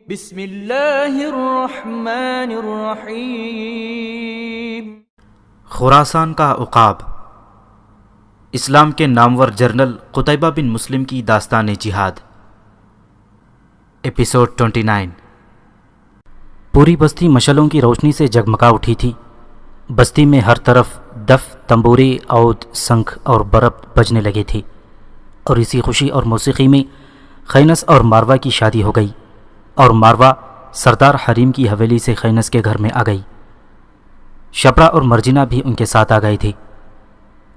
بسم اللہ الرحمن الرحیم۔ خراسان کا عقاب، اسلام کے نامور جنرل قتیبہ بن مسلم کی داستان جہاد، ایپیسوڈ 29۔ پوری بستی مشعلوں کی روشنی سے جگمگا اٹھی تھی۔ بستی میں ہر طرف دف، تنبورے، عود، سنکھ اور برب بجنے لگے تھے، اور اسی خوشی اور موسیقی میں خینس اور ماروا کی شادی ہو گئی، اور ماروا سردار حریم کی حویلی سے خینس کے گھر میں آ گئی۔ شبرا اور مرجینہ بھی ان کے ساتھ آ گئے تھے۔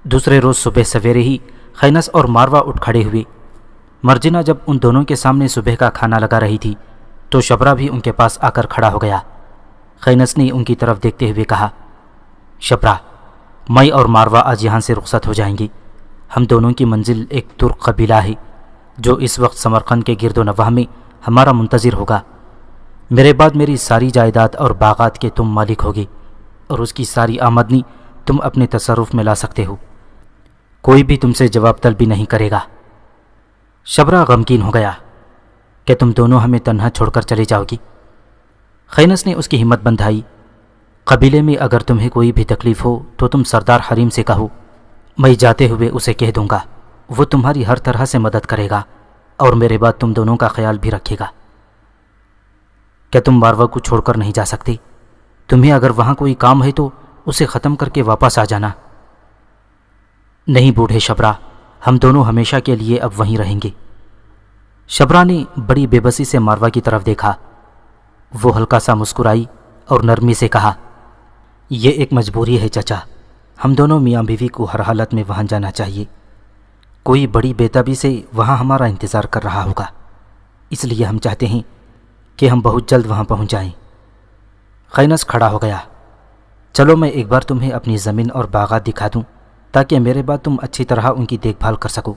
دوسرے روز صبح سویرے ہی خینس اور ماروا اٹھ کھڑے ہوئے۔ مرجینہ جب ان دونوں کے سامنے صبح کا کھانا لگا رہی تھی تو شبرا بھی ان کے پاس آ کر کھڑا ہو گیا۔ خینس نے ان کی طرف دیکھتے ہوئے کہا، شبرا، میں اور ماروا آج یہاں سے رخصت ہو جائیں گی۔ ہم دونوں کی منزل ایک ترک قبیلہ ہے جو اس وقت سمرقند کے گرد و نواح میں ہمارا منتظر ہوگا۔ میرے بعد میری ساری جائیداد اور باغات کے تم مالک ہوگے، اور اس کی ساری آمدنی تم اپنے تصرف میں لا سکتے ہو۔ کوئی بھی تم سے جواب طلبی نہیں کرے گا۔ شبرا غمگین ہو گیا کہ تم دونوں ہمیں تنہا چھوڑ کر چلے جاؤ گی۔ خینس نے اس کی ہمت بندھائی، قبیلے میں اگر تمہیں کوئی بھی تکلیف ہو تو تم سردار حریم سے کہو، میں جاتے ہوئے اسے کہہ دوں گا، وہ تمہاری ہر طرح سے مدد کرے گا اور میرے بعد تم دونوں کا خیال بھی رکھے گا۔ کیا تم ماروا کو چھوڑ کر نہیں جا سکتے؟ تمہیں اگر وہاں کوئی کام ہے تو اسے ختم کر کے واپس آ جانا۔ نہیں بوڑھے شبرا، ہم دونوں ہمیشہ کے لیے اب وہیں رہیں گے۔ شبرا نے بڑی بے بسی سے ماروا کی طرف دیکھا۔ وہ ہلکا سا مسکرائی اور نرمی سے کہا، یہ ایک مجبوری ہے چچا، ہم دونوں میاں بیوی کو ہر حالت میں وہاں جانا چاہیے۔ کوئی بڑی بےتابی سے وہاں ہمارا انتظار کر رہا ہوگا، اس لیے ہم چاہتے ہیں کہ ہم بہت جلد وہاں پہنچ جائیں۔ خینس کھڑا ہو گیا، چلو میں ایک بار تمہیں اپنی زمین اور باغات دکھا دوں تاکہ میرے بعد تم اچھی طرح ان کی دیکھ بھال کر سکو۔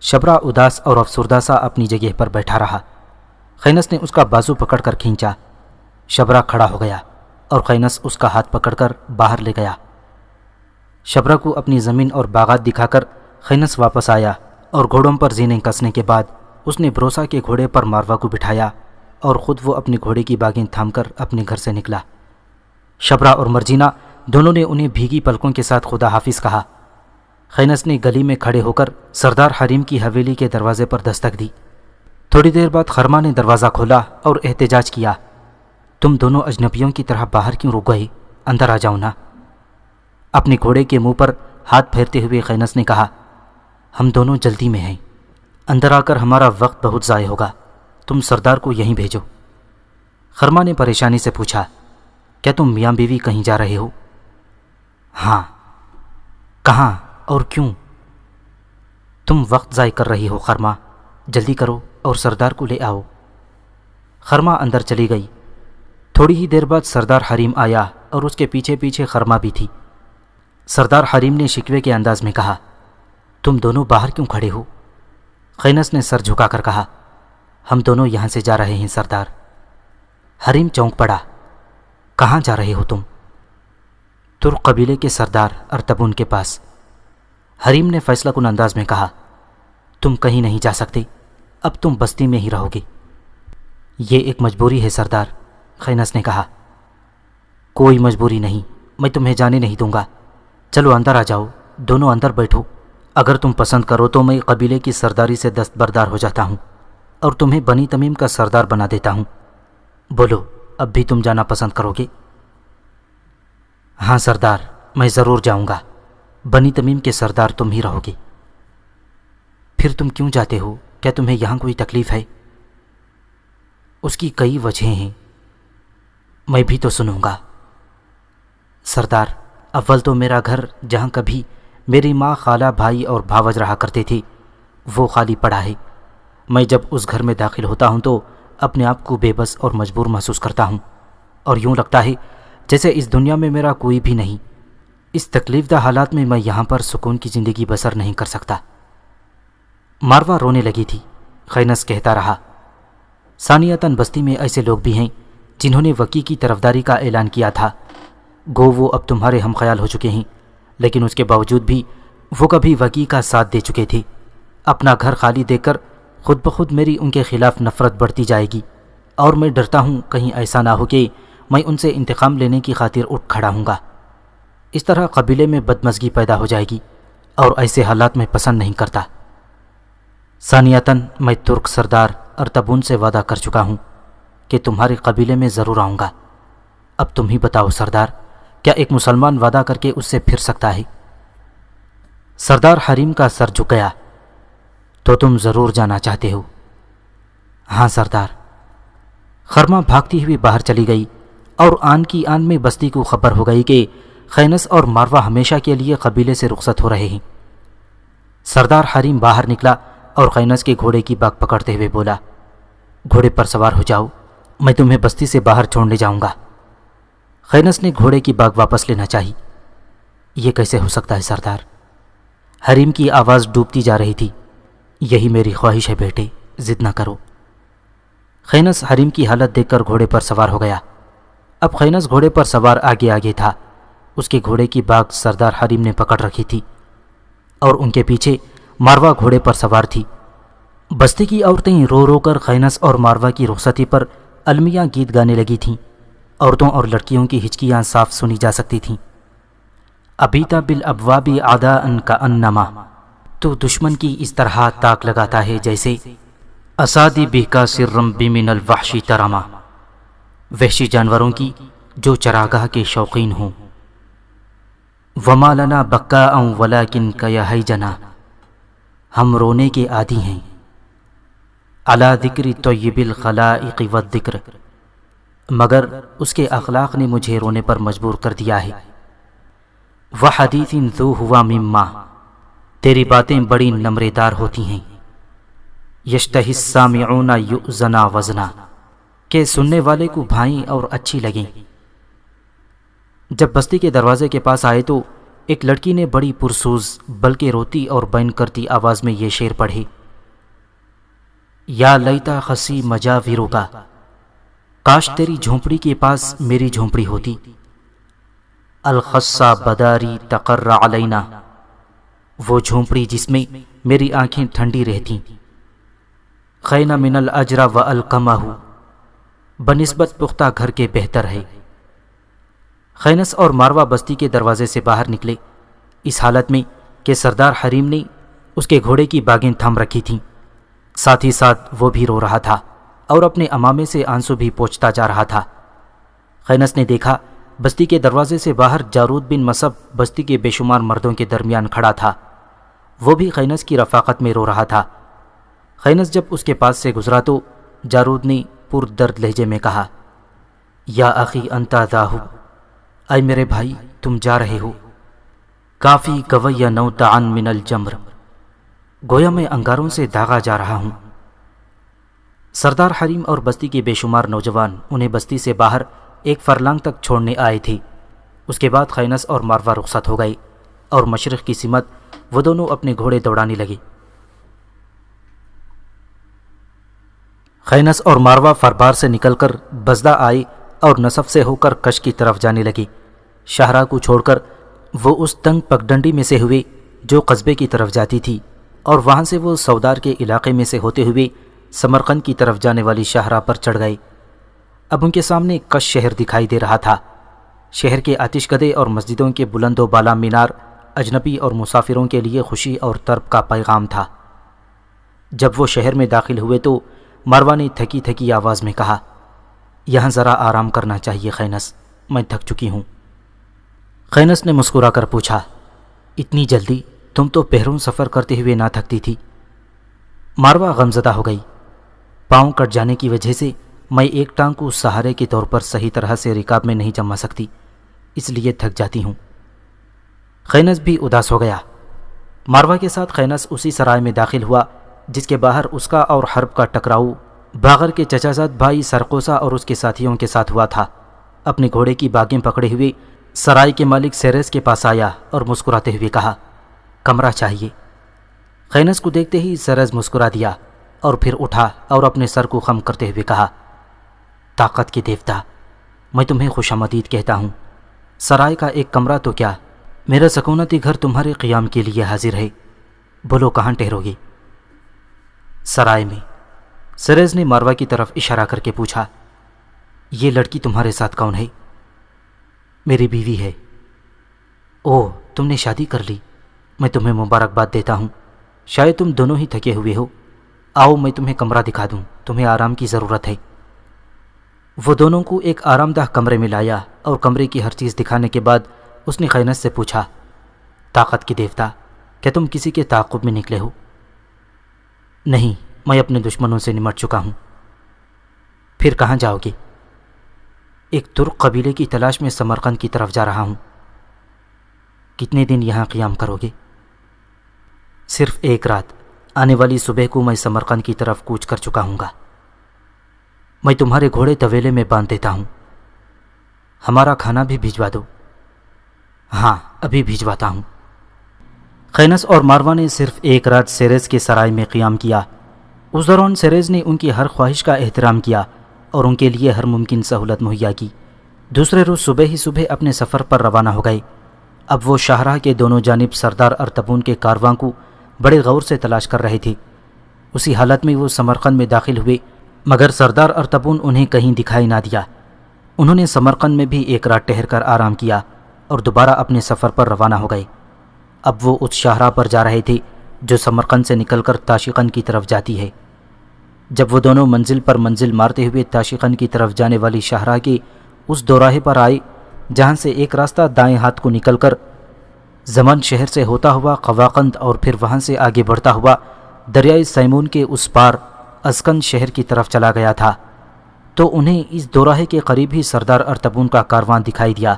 شبرا اداس اور افسردہ سا اپنی جگہ پر بیٹھا رہا۔ خینس نے اس کا بازو پکڑ کر کھینچا۔ شبرا کھڑا ہو گیا اور خینس اس کا ہاتھ پکڑ کر باہر لے گیا۔ شبرا کو اپنی زمین اور باغات دکھا کر خینس واپس آیا اور گھوڑوں پر زینے کسنے کے بعد اس نے بروسا کے گھوڑے پر ماروا کو بٹھایا اور خود وہ اپنے گھوڑے کی باگیں تھام کر اپنے گھر سے نکلا۔ شبرا اور مرجینہ دونوں نے انہیں بھیگی پلکوں کے ساتھ خدا حافظ کہا۔ خینس نے گلی میں کھڑے ہو کر سردار حریم کی حویلی کے دروازے پر دستک دی۔ تھوڑی دیر بعد خرما نے دروازہ کھولا اور احتجاج کیا، تم دونوں اجنبیوں کی طرح باہر کیوں رک گئے؟ اندر آ جاؤ نا۔ اپنے گھوڑے کے منہ پر ہاتھ پھیرتے ہوئے خینس نے کہا، ہم دونوں جلدی میں ہیں، اندر آ کر ہمارا وقت بہت ضائع ہوگا، تم سردار کو یہیں بھیجو۔ خرما نے پریشانی سے پوچھا، کیا تم میاں بیوی کہیں جا رہے ہو؟ ہاں۔ کہاں اور کیوں؟ تم وقت ضائع کر رہی ہو خرما، جلدی کرو اور سردار کو لے آؤ۔ خرما اندر چلی گئی۔ تھوڑی ہی دیر بعد سردار حریم آیا اور اس کے پیچھے پیچھے خرما بھی تھی۔ سردار حریم نے شکوے کے انداز میں کہا، تم دونوں باہر کیوں کھڑے ہو؟ خینس نے سر جھکا کر کہا، ہم دونوں یہاں سے جا رہے ہیں سردار۔ حریم چونک پڑا، کہاں جا رہے ہو تم؟ ترک قبیلے کے سردار ارتبون کے پاس۔ حریم نے فیصلہ کن انداز میں کہا، تم کہیں نہیں جا سکتے، اب تم بستی میں ہی رہو گے۔ یہ ایک مجبوری ہے سردار، خینس نے کہا۔ کوئی مجبوری نہیں، میں تمہیں جانے نہیں دوں گا، چلو اندر آ جاؤ، دونوں اندر بیٹھو۔ اگر تم پسند کرو تو میں قبیلے کی سرداری سے دستبردار ہو جاتا ہوں اور تمہیں بنی تمیم کا سردار بنا دیتا ہوں۔ بولو، اب بھی تم جانا پسند کرو گے؟ ہاں سردار، میں ضرور جاؤں گا، بنی تمیم کے سردار تم ہی رہو گے۔ پھر تم کیوں جاتے ہو؟ کیا تمہیں یہاں کوئی تکلیف ہے؟ اس کی کئی وجہیں ہیں، میں بھی تو سنوں گا۔ سردار، اول تو میرا گھر جہاں کبھی میری ماں، خالہ، بھائی اور بھاوج رہا کرتے تھے وہ خالی پڑا ہے۔ میں جب اس گھر میں داخل ہوتا ہوں تو اپنے آپ کو بے بس اور مجبور محسوس کرتا ہوں، اور یوں لگتا ہے جیسے اس دنیا میں میرا کوئی بھی نہیں۔ اس تکلیف دہ حالات میں میں یہاں پر سکون کی زندگی بسر نہیں کر سکتا۔ ماروا رونے لگی تھی۔ خینس کہتا رہا، ثانیتاً بستی میں ایسے لوگ بھی ہیں جنہوں نے وکی کی طرفداری کا اعلان کیا تھا، گو وہ اب تمہارے ہم خیال ہو چکے ہیں، لیکن اس کے باوجود بھی وہ کبھی وکی کا ساتھ دے چکے تھے۔ اپنا گھر خالی دیکھ کر خود بخود میری ان کے خلاف نفرت بڑھتی جائے گی۔ اور میں ڈرتا ہوں کہیں ایسا نہ ہو کہ میں ان سے انتقام لینے کی خاطر اٹھ کھڑا ہوں گا۔ اس طرح قبیلے میں بدمزگی پیدا ہو جائے گی اور ایسے حالات میں پسند نہیں کرتا۔ ثانیتاً میں ترک سردار ارتبون سے وعدہ کر چکا ہوں کہ تمہارے قبیلے میں ضرور آؤں گا۔ اب تم ہی بتاؤ سردار، کیا ایک مسلمان وعدہ کر کے اس سے پھر سکتا ہے؟ سردار حریم کا سر جھک گیا۔ تو تم ضرور جانا چاہتے ہو؟ ہاں سردار۔ خرما بھاگتی ہوئی باہر چلی گئی اور آن کی آن میں بستی کو خبر ہو گئی کہ خینس اور ماروا ہمیشہ کے لیے قبیلے سے رخصت ہو رہے ہیں۔ سردار حریم باہر نکلا اور خینس کے گھوڑے کی باگ پکڑتے ہوئے بولا، گھوڑے پر سوار ہو جاؤ، میں تمہیں بستی سے باہر چھوڑنے جاؤں گا۔ خینس نے گھوڑے کی باگ واپس لینا چاہی۔ یہ کیسے ہو سکتا ہے سردار؟ حریم کی آواز ڈوبتی جا رہی تھی۔ یہی میری خواہش ہے بیٹے، ضد نہ کرو۔ خینس حریم کی حالت دیکھ کر گھوڑے پر سوار ہو گیا۔ اب خینس گھوڑے پر سوار آگے آگے تھا۔ اس کے گھوڑے کی باگ سردار حریم نے پکڑ رکھی تھی اور ان کے پیچھے ماروا گھوڑے پر سوار تھی۔ بستی کی عورتیں رو رو کر خینس اور ماروا کی رخصتی پر المیہ گیت گانے لگی تھیں۔ عورتوں اور لڑکیوں کی ہچکیاں صاف سنی جا سکتی تھیں۔ ابیتا بالابواب عداء کانما، تو دشمن کی اس طرح تاک لگاتا ہے جیسے اسادی بہکا سرم بمن الوحشی ترما، وحشی جانوروں کی جو چراگاہ کے شوقین ہوں۔ وما لنا بکاء ولکن کیہیجنا، ہم رونے کے عادی ہیں۔ علی ذکر طیب الخلائق والذکر، مگر اس کے اخلاق نے مجھے رونے پر مجبور کر دیا ہے۔ وحدیث ذو ہوا مما، تیری باتیں بڑی نمرے دار ہوتی ہیں۔ یشتہی السامعون یؤذنا وزنا، کہ سننے والے کو بھائیں اور اچھی لگیں۔ جب بستی کے دروازے کے پاس آئے تو ایک لڑکی نے بڑی پرسوز بلکہ روتی اور بین کرتی آواز میں یہ شعر پڑھے، یا لیتا خسی مجاورو کا، کاش تیری جھونپڑی کے پاس میری جھونپڑی ہوتی۔ الخصہ بداری تقر علینا، وہ جھونپڑی جس میں میری آنکھیں ٹھنڈی رہتیں۔ خینا من الاجر و القمہ، بنسبت پختہ گھر کے بہتر ہے۔ خینس اور ماروا بستی کے دروازے سے باہر نکلے، اس حالت میں کہ سردار حریم نے اس کے گھوڑے کی باگیں تھام رکھی تھیں، ساتھ ہی ساتھ وہ بھی رو رہا تھا اور اپنے امامے سے آنسو بھی پوچھتا جا رہا تھا۔ خینس نے دیکھا بستی کے دروازے سے باہر جارود بن مصب بستی کے بے شمار مردوں کے درمیان کھڑا تھا۔ وہ بھی خینس کی رفاقت میں رو رہا تھا۔ خینس جب اس کے پاس سے گزرا تو جارود نے پر درد لہجے میں کہا، یا اخی انتا ذاہب، اے میرے بھائی تم جا رہے ہو۔ کافی گویا نوتعن من الجمر، گویا میں انگاروں سے داغا جا رہا ہوں۔ سردار حریم اور بستی کے بے شمار نوجوان انہیں بستی سے باہر ایک فرلانگ تک چھوڑنے آئے تھے۔ اس کے بعد خینس اور ماروا رخصت ہو گئے اور مشرق کی سمت وہ دونوں اپنے گھوڑے دوڑانے لگے۔ خینس اور ماروا فربار سے نکل کر بزدہ آئے اور نصف سے ہو کر کش کی طرف جانے لگے۔ شاہراہ کو چھوڑ کر وہ اس تنگ پگڈنڈی میں سے ہوئے جو قصبے کی طرف جاتی تھی، اور وہاں سے وہ سودار کے علاقے میں سے ہوتے ہوئے سمرقند کی طرف جانے والی شاہراہ پر چڑھ گئے۔ اب ان کے سامنے کش شہر دکھائی دے رہا تھا۔ شہر کے آتش کدے اور مسجدوں کے بلند و بالا مینار اجنبی اور مسافروں کے لیے خوشی اور طرب کا پیغام تھا۔ جب وہ شہر میں داخل ہوئے تو ماروا نے تھکی تھکی آواز میں کہا، یہاں ذرا آرام کرنا چاہیے خینس، میں تھک چکی ہوں۔ خینس نے مسکرا کر پوچھا، اتنی جلدی؟ تم تو پہروں سفر کرتے ہوئے نہ تھکتی تھی۔ ماروا غمزدہ ہو گئی، پاؤں کٹ جانے کی وجہ سے میں ایک ٹانگ کو سہارے کے طور پر صحیح طرح سے رکاب میں نہیں جما سکتی، اس لیے تھک جاتی ہوں۔ خینس بھی اداس ہو گیا۔ ماروا کے ساتھ خینس اسی سرائے میں داخل ہوا جس کے باہر اس کا اور حرب کا ٹکراؤ باغر کے چچا زاد بھائی سرقوسا اور اس کے ساتھیوں کے ساتھ ہوا تھا۔ اپنے گھوڑے کی باگیں پکڑے ہوئے سرائے کے مالک سیرس کے پاس آیا اور مسکراتے ہوئے کہا، کمرہ چاہیے۔ خینس کو دیکھتے ہی سیرس مسکرا دیا اور پھر اٹھا اور اپنے سر کو خم کرتے ہوئے کہا، طاقت کے دیوتا، میں تمہیں خوش آمدید کہتا ہوں۔ سرائے کا ایک کمرہ تو کیا، میرا سکونتی گھر تمہارے قیام کے لیے حاضر ہے، بولو کہاں ٹھہرو گے؟ سرائے میں، سریز نے ماروا کی طرف اشارہ کر کے پوچھا، یہ لڑکی تمہارے ساتھ کون ہے؟ میری بیوی ہے۔ اوہ، تم نے شادی کر لی، میں تمہیں مبارکباد دیتا ہوں، شاید تم دونوں ہی تھکے ہوئے ہو، آؤ میں تمہیں کمرہ دکھا دوں، تمہیں آرام کی ضرورت ہے۔ وہ دونوں کو ایک آرام دہ کمرے میں لایا اور کمرے کی ہر چیز دکھانے کے بعد اس نے خینس سے پوچھا، طاقت کے دیوتا، کیا تم کسی کے تعاقب میں نکلے ہو؟ نہیں، میں اپنے دشمنوں سے نمٹ چکا ہوں۔ پھر کہاں جاؤ گے؟ ایک ترک قبیلے کی تلاش میں سمرقند کی طرف جا رہا ہوں۔ کتنے دن یہاں قیام کرو گے؟ صرف ایک رات، آنے والی صبح کو میں سمرقند کی طرف کوچ کر چکا ہوں گا۔ میں تمہارے گھوڑے طویلے میں باندھ دیتا ہوں، ہمارا کھانا بھی بھجوا دو۔ ہاں، ابھی بھجواتا ہوں۔ خینس اور ماروا نے صرف ایک رات سیریز کے سرائے میں قیام کیا۔ اس دوران سیریز نے ان کی ہر خواہش کا احترام کیا اور ان کے لیے ہر ممکن سہولت مہیا کی۔ دوسرے روز صبح ہی صبح اپنے سفر پر روانہ ہو گئے۔ اب وہ شاہراہ کے دونوں جانب سردار ارطبون کے کارواں کو بڑے غور سے تلاش کر رہے تھے۔ اسی حالت میں وہ سمرقند میں داخل ہوئے، مگر سردار ارطبون انہیں کہیں دکھائی نہ دیا۔ انہوں نے سمرقند میں بھی ایک رات ٹھہر کر آرام کیا اور دوبارہ اپنے سفر پر روانہ ہو گئے۔ اب وہ اس شاہراہ پر جا رہے تھے جو سمرقند سے نکل کر تاشقند کی طرف جاتی ہے۔ جب وہ دونوں منزل پر منزل مارتے ہوئے تاشقند کی طرف جانے والی شاہراہ کے اس دوراہے پر آئے جہاں سے ایک راستہ دائیں ہاتھ کو نکل کر زمن شہر سے ہوتا ہوا قواقند اور پھر وہاں سے آگے بڑھتا ہوا دریائے سیمون کے اس پار ازکند شہر کی طرف چلا گیا تھا، تو انہیں اس دوراہے کے قریب ہی سردار ارطبون کا کارواں دکھائی دیا۔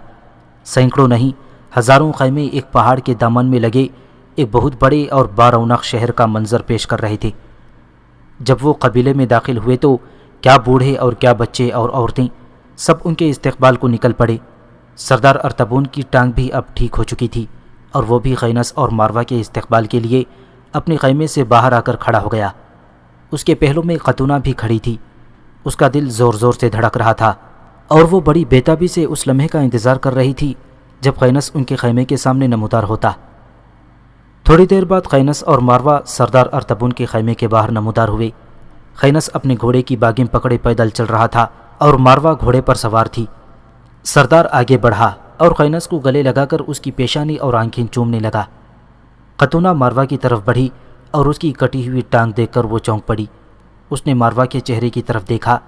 سینکڑوں نہیں، ہزاروں خیمے ایک پہاڑ کے دامن میں لگے ایک بہت بڑے اور بارونق شہر کا منظر پیش کر رہے تھے۔ جب وہ قبیلے میں داخل ہوئے تو کیا بوڑھے اور کیا بچے اور عورتیں سب ان کے استقبال کو نکل پڑے۔ سردار ارطبون کی ٹانگ بھی اب ٹھیک ہو چکی تھی اور وہ بھی خینس اور ماروا کے استقبال کے لیے اپنے خیمے سے باہر آ کر کھڑا ہو گیا۔ اس کے پہلو میں قطونہ بھی کھڑی تھی۔ اس کا دل زور زور سے دھڑک رہا تھا اور وہ بڑی بےتابی سے اس لمحے کا انتظار کر رہی تھی جب خینس ان کے خیمے کے سامنے نمودار ہوتا۔ تھوڑی دیر بعد خینس اور ماروا سردار ارطبون کے خیمے کے باہر نمودار ہوئے۔ خینس اپنے گھوڑے کی باگم پکڑے پیدل چل رہا تھا اور ماروا گھوڑے پر سوار تھی۔ سردار آگے بڑھا اور خینس کو گلے لگا کر اس کی پیشانی اور آنکھیں چومنے لگا۔ قطونہ ماروا کی طرف بڑھی اور اس کی کٹی ہوئی ٹانگ دیکھ کر وہ چونک پڑی۔ اس نے ماروا کے چہرے کی طرف دیکھا،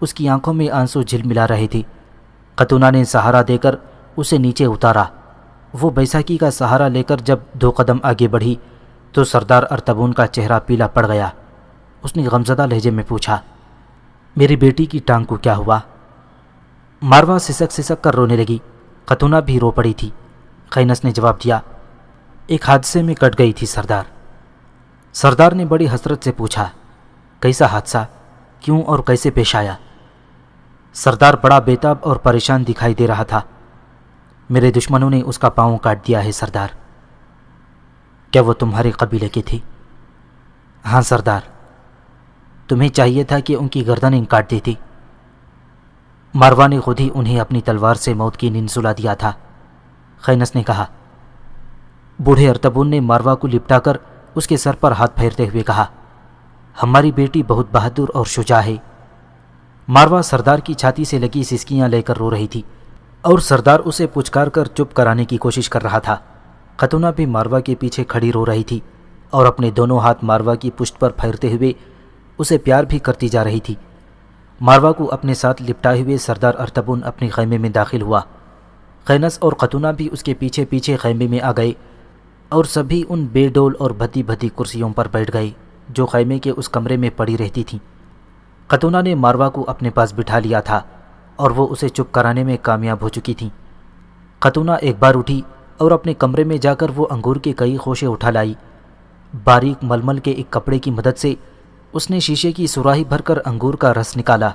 اس کی آنکھوں میں آنسو جھلملا رہے تھے۔ قطونہ نے سہارا دے کر اسے نیچے اتارا۔ وہ بیساکھی کا سہارا لے کر جب 2 قدم آگے بڑھی تو سردار ارطبون کا چہرہ پیلا پڑ گیا۔ اس نے غمزدہ لہجے میں پوچھا، میری بیٹی کی ٹانگ کو کیا ہوا؟ ماروا سسک سسک کر رونے لگی۔ قطونہ بھی رو پڑی تھی۔ خینس نے جواب دیا، ایک حادثے میں کٹ گئی تھی سردار۔ سردار نے بڑی حسرت سے پوچھا، کیسا حادثہ؟ کیوں اور کیسے پیش آیا؟ سردار بڑا بیتاب اور پریشان دکھائی دے رہا تھا۔ میرے دشمنوں نے اس کا پاؤں کاٹ دیا ہے سردار۔ کیا وہ تمہارے قبیلے کے تھے؟ ہاں سردار۔ تمہیں چاہیے تھا کہ ان کی گردنیں کاٹ دیتی۔ ماروا نے خود ہی انہیں اپنی تلوار سے موت کی نیند سلا دیا تھا۔ خینس نے کہا۔ بوڑھے ارطبون نے ماروا کو لپٹا کر اس کے سر پر ہاتھ پھیرتے ہوئے کہا، ہماری بیٹی بہت بہادر اور شجاع ہے۔ ماروا سردار کی چھاتی سے لگی سسکیاں لے کر رو رہی تھی اور سردار اسے پچکار کر چپ کرانے کی کوشش کر رہا تھا۔ قطونہ بھی ماروا کے پیچھے کھڑی رو رہی تھی اور اپنے دونوں ہاتھ ماروا کی پشت پر پھیرتے ہوئے اسے پیار بھی کرتی جا رہی تھی۔ ماروا کو اپنے ساتھ لپٹائے ہوئے سردار ارطبون اپنے خیمے میں داخل ہوا۔ خینس اور قطونہ بھی اس کے پیچھے پیچھے خیمے میں آ گئے اور سبھی ان بے ڈول اور بھدی بھدی کرسیوں پر بیٹھ گئے جو خیمے کے اس کمرے میں پڑی رہتی تھیں۔ قطونہ نے ماروا کو اپنے پاس بٹھا لیا تھا اور وہ اسے چپ کرانے میں کامیاب ہو چکی تھیں۔ قطونہ ایک بار اٹھی اور اپنے کمرے میں جا کر وہ انگور کے کئی خوشے اٹھا لائی۔ باریک ململ کے ایک کپڑے کی مدد سے اس نے شیشے کی سراہی بھر کر انگور کا رس نکالا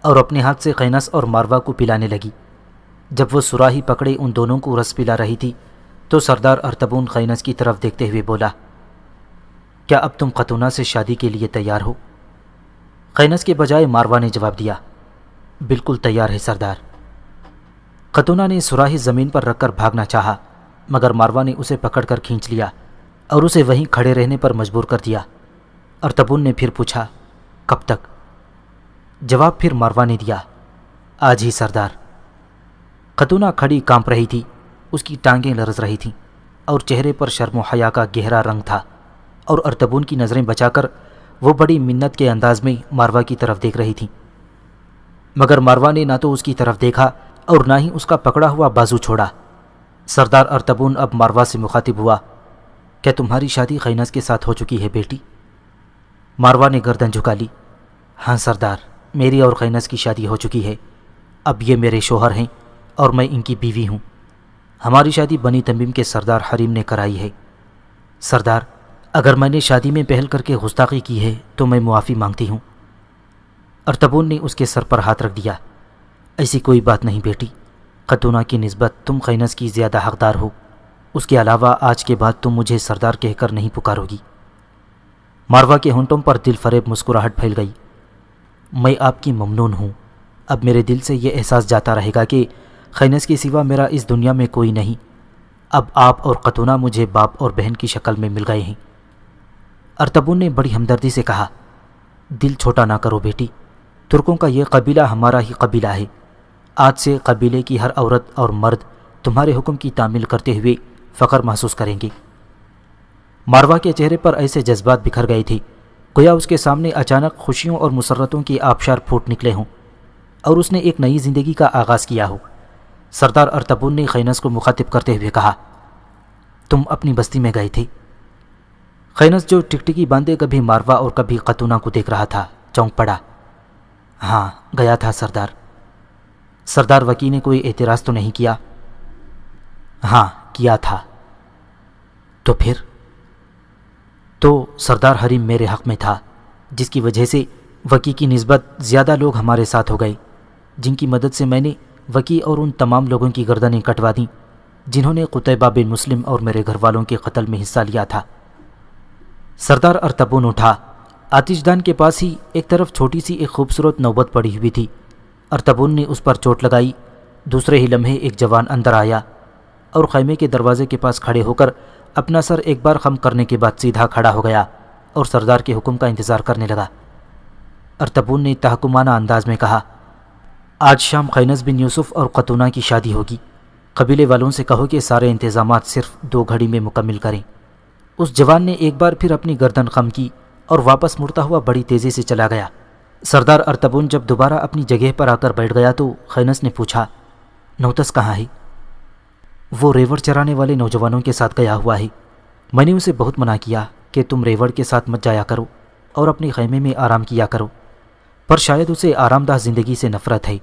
اور اپنے ہاتھ سے خینس اور ماروا کو پلانے لگی۔ جب وہ سراہی پکڑے ان دونوں کو رس پلا رہی تھی تو سردار ارطبون خینس کی طرف دیکھتے ہوئے بولا، کیا اب تم قطونہ سے شادی کے لیے تیار ہو؟ خینس کے بجائے ماروا نے جواب دیا، بالکل تیار ہے سردار۔ قطونہ نے سراہی زمین پر رکھ کر بھاگنا چاہا مگر ماروا نے اسے پکڑ کر کھینچ لیا اور اسے وہیں کھڑے رہنے پر مجبور کر دیا۔ ارطبون نے پھر پوچھا، کب تک؟ جواب پھر ماروا نے دیا، آج ہی سردار۔ خاتونہ کھڑی کانپ رہی تھی، اس کی ٹانگیں لرز رہی تھیں اور چہرے پر شرم و حیا کا گہرا رنگ تھا، اور ارطبون کی نظریں بچا کر وہ بڑی منت کے انداز میں ماروا کی طرف دیکھ رہی تھیں، مگر ماروا نے نہ تو اس کی طرف دیکھا اور نہ ہی اس کا پکڑا ہوا بازو چھوڑا۔ سردار ارطبون اب ماروا سے مخاطب ہوا، کیا تمہاری شادی خینس کے ساتھ ہو چکی ہے بیٹی؟ ماروا نے گردن جھکا لی، ہاں سردار، میری اور خینس کی شادی ہو چکی ہے، اب یہ میرے شوہر ہیں اور میں ان کی بیوی ہوں۔ ہماری شادی بنی تمیم کے سردار حریم نے کرائی ہے۔ سردار، اگر میں نے شادی میں پہل کر کے گستاخی کی ہے تو میں معافی مانگتی ہوں۔ ارطبون نے اس کے سر پر ہاتھ رکھ دیا، ایسی کوئی بات نہیں بیٹی، خاتونہ کی نسبت تم خینس کی زیادہ حقدار ہو، اس کے علاوہ آج کے بعد تم مجھے سردار کہہ کر نہیں پکارو گی۔ ماروا کے ہونٹوں پر دل فریب مسکراہٹ پھیل گئی، میں آپ کی ممنون ہوں، اب میرے دل سے یہ احساس جاتا رہے گا کہ خینس کے سوا میرا اس دنیا میں کوئی نہیں، اب آپ اور خاتونہ مجھے باپ اور بہن کی شکل میں مل گئے ہیں۔ ارطبون نے بڑی ہمدردی سے کہا، دل چھوٹا نہ کرو بیٹی، ترکوں کا یہ قبیلہ ہمارا ہی قبیلہ ہے، آج سے قبیلے کی ہر عورت اور مرد تمہارے حکم کی تعمیل کرتے ہوئے فخر محسوس کریں گے۔ ماروا کے چہرے پر ایسے جذبات بکھر گئے تھے گویا اس کے سامنے اچانک خوشیوں اور مسرتوں کے آبشار پھوٹ نکلے ہوں اور اس نے ایک نئی زندگی کا آغاز کیا ہو۔ سردار ارطبون نے خینس کو مخاطب کرتے ہوئے کہا، تم اپنی بستی میں گئے تھے؟ خینس جو ٹکٹکی باندھے کبھی ماروا اور کبھی خاتونہ کو دیکھ رہا تھا چونک پڑا، ہاں گیا تھا سردار۔ سردار وکی نے کوئی اعتراض تو نہیں کیا؟ ہاں کیا تھا۔ تو پھر؟ تو سردار حریم میرے حق میں تھا، جس کی وجہ سے وکی کی نسبت زیادہ لوگ ہمارے ساتھ ہو گئے، جن کی مدد سے میں نے وکی اور ان تمام لوگوں کی گردنیں کٹوا دیں جنہوں نے قتیبہ بن مسلم اور میرے گھر والوں کے قتل میں حصہ لیا تھا۔ سردار ارطبون اٹھا، آتش دان کے پاس ہی ایک طرف چھوٹی سی ایک خوبصورت نوبت پڑی ہوئی تھی، ارطبون نے اس پر چوٹ لگائی۔ دوسرے ہی لمحے ایک جوان اندر آیا اور خیمے کے دروازے کے پاس کھڑے ہو کر اپنا سر ایک بار خم کرنے کے بعد سیدھا کھڑا ہو گیا اور سردار کے حکم کا انتظار کرنے لگا۔ ارطبون نے تحکمانہ انداز میں کہا، آج شام خینس بن یوسف اور خاتونہ کی شادی ہوگی، قبیلے والوں سے کہو کہ سارے انتظامات صرف 2 گھڑی میں مکمل کریں۔ اس جوان نے ایک بار پھر اپنی گردن خم کی اور واپس مڑتا ہوا بڑی تیزی سے چلا گیا۔ سردار ارطبون جب دوبارہ اپنی جگہ پر آ کر بیٹھ گیا تو خینس نے پوچھا، نوتس کہاں ہے؟ وہ ریوڑ چرانے والے نوجوانوں کے ساتھ گیا ہوا ہے، میں نے اسے بہت منع کیا کہ تم ریوڑ کے ساتھ مت جایا کرو اور اپنے خیمے میں آرام کیا کرو، پر شاید اسے آرام دہ زندگی سے نفرت ہے۔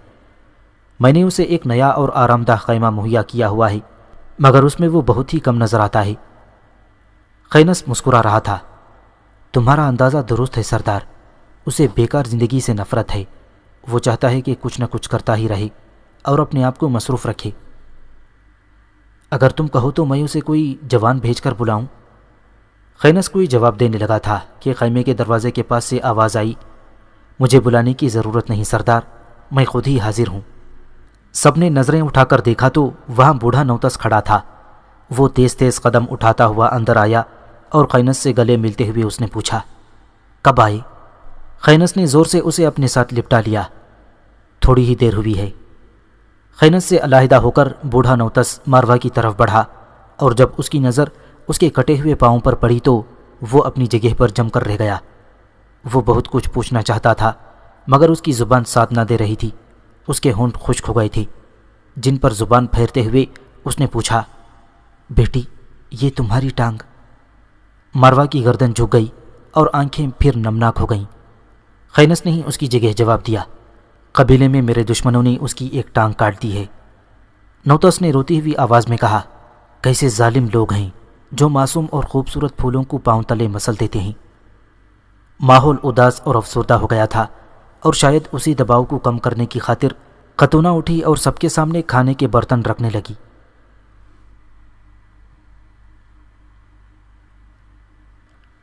میں نے اسے ایک نیا اور آرام دہ خیمہ مہیا کیا ہوا ہے، مگر اس میں وہ بہت ہی کم نظر آتا ہے۔ خینس مسکرا رہا تھا، تمہارا اندازہ درست ہے سردار، اسے بیکار زندگی سے نفرت ہے، وہ چاہتا ہے کہ کچھ نہ کچھ کرتا ہی رہے اور اپنے آپ کو مصروف رکھے۔ اگر تم کہو تو میں اسے کوئی جوان بھیج کر بلاؤں؟ خینس کوئی جواب دینے لگا تھا کہ خیمے کے دروازے کے پاس سے آواز آئی، مجھے بلانے کی ضرورت نہیں سردار، میں خود ہی حاضر ہوں۔ سب نے نظریں اٹھا کر دیکھا تو وہاں بوڑھا نوتس کھڑا تھا۔ وہ تیز تیز قدم اٹھاتا ہوا اندر آیا اور خینس سے گلے ملتے ہوئے اس نے پوچھا، کب آئے؟ خینس نے زور سے اسے اپنے ساتھ لپٹا لیا، تھوڑی ہی دیر ہوئی ہے۔ خینس سے علیحدہ ہو کر بوڑھا نوتس ماروا کی طرف بڑھا اور جب اس کی نظر اس کے کٹے ہوئے پاؤں پر پڑی تو وہ اپنی جگہ پر جم کر رہ گیا۔ وہ بہت کچھ پوچھنا چاہتا تھا مگر اس کی زبان ساتھ نہ دے رہی تھی، اس کے ہونٹ خشک ہو گئے تھے، جن پر زبان پھیرتے ہوئے اس نے پوچھا، بیٹی یہ تمہاری ٹانگ؟ ماروا کی گردن جھک گئی اور آنکھیں پھر نمناک ہو گئیں۔ خینس نے ہی اس کی جگہ جواب دیا، قبیلے میں میرے دشمنوں نے اس کی ایک ٹانگ کاٹ دی ہے۔ نوتس نے روتی ہوئی آواز میں کہا، کیسے ظالم لوگ ہیں جو معصوم اور خوبصورت پھولوں کو پاؤں تلے مسل دیتے ہیں۔ ماحول اداس اور افسردہ ہو گیا تھا اور شاید اسی دباؤ کو کم کرنے کی خاطر خاتونہ اٹھی اور سب کے سامنے کھانے کے برتن رکھنے لگی۔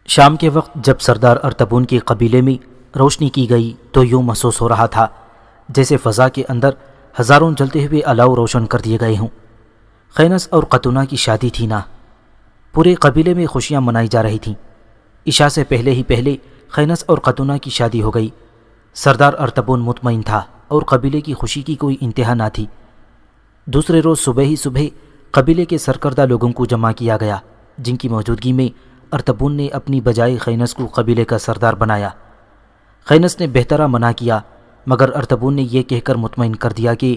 شام کے وقت جب سردار ارطبون کے قبیلے میں روشنی کی گئی تو یوں محسوس ہو رہا تھا جیسے فضا کے اندر ہزاروں جلتے ہوئے الاؤ روشن کر دیے گئے ہوں۔ خینس اور خاتونہ کی شادی تھی نا، پورے قبیلے میں خوشیاں منائی جا رہی تھیں۔ عشاء سے پہلے ہی پہلے خینس اور قطونہ کی شادی ہو گئی۔ سردار ارطبون مطمئن تھا اور قبیلے کی خوشی کی کوئی انتہا نہ تھی۔ دوسرے روز صبح قبیلے کے سرکردہ لوگوں کو جمع کیا گیا، جن کی موجودگی میں ارطبون نے اپنی بجائے خینس کو قبیلے کا سردار بنایا۔ خینس نے بہترا منع کیا، مگر ارطبون نے یہ کہہ کر مطمئن کر دیا کہ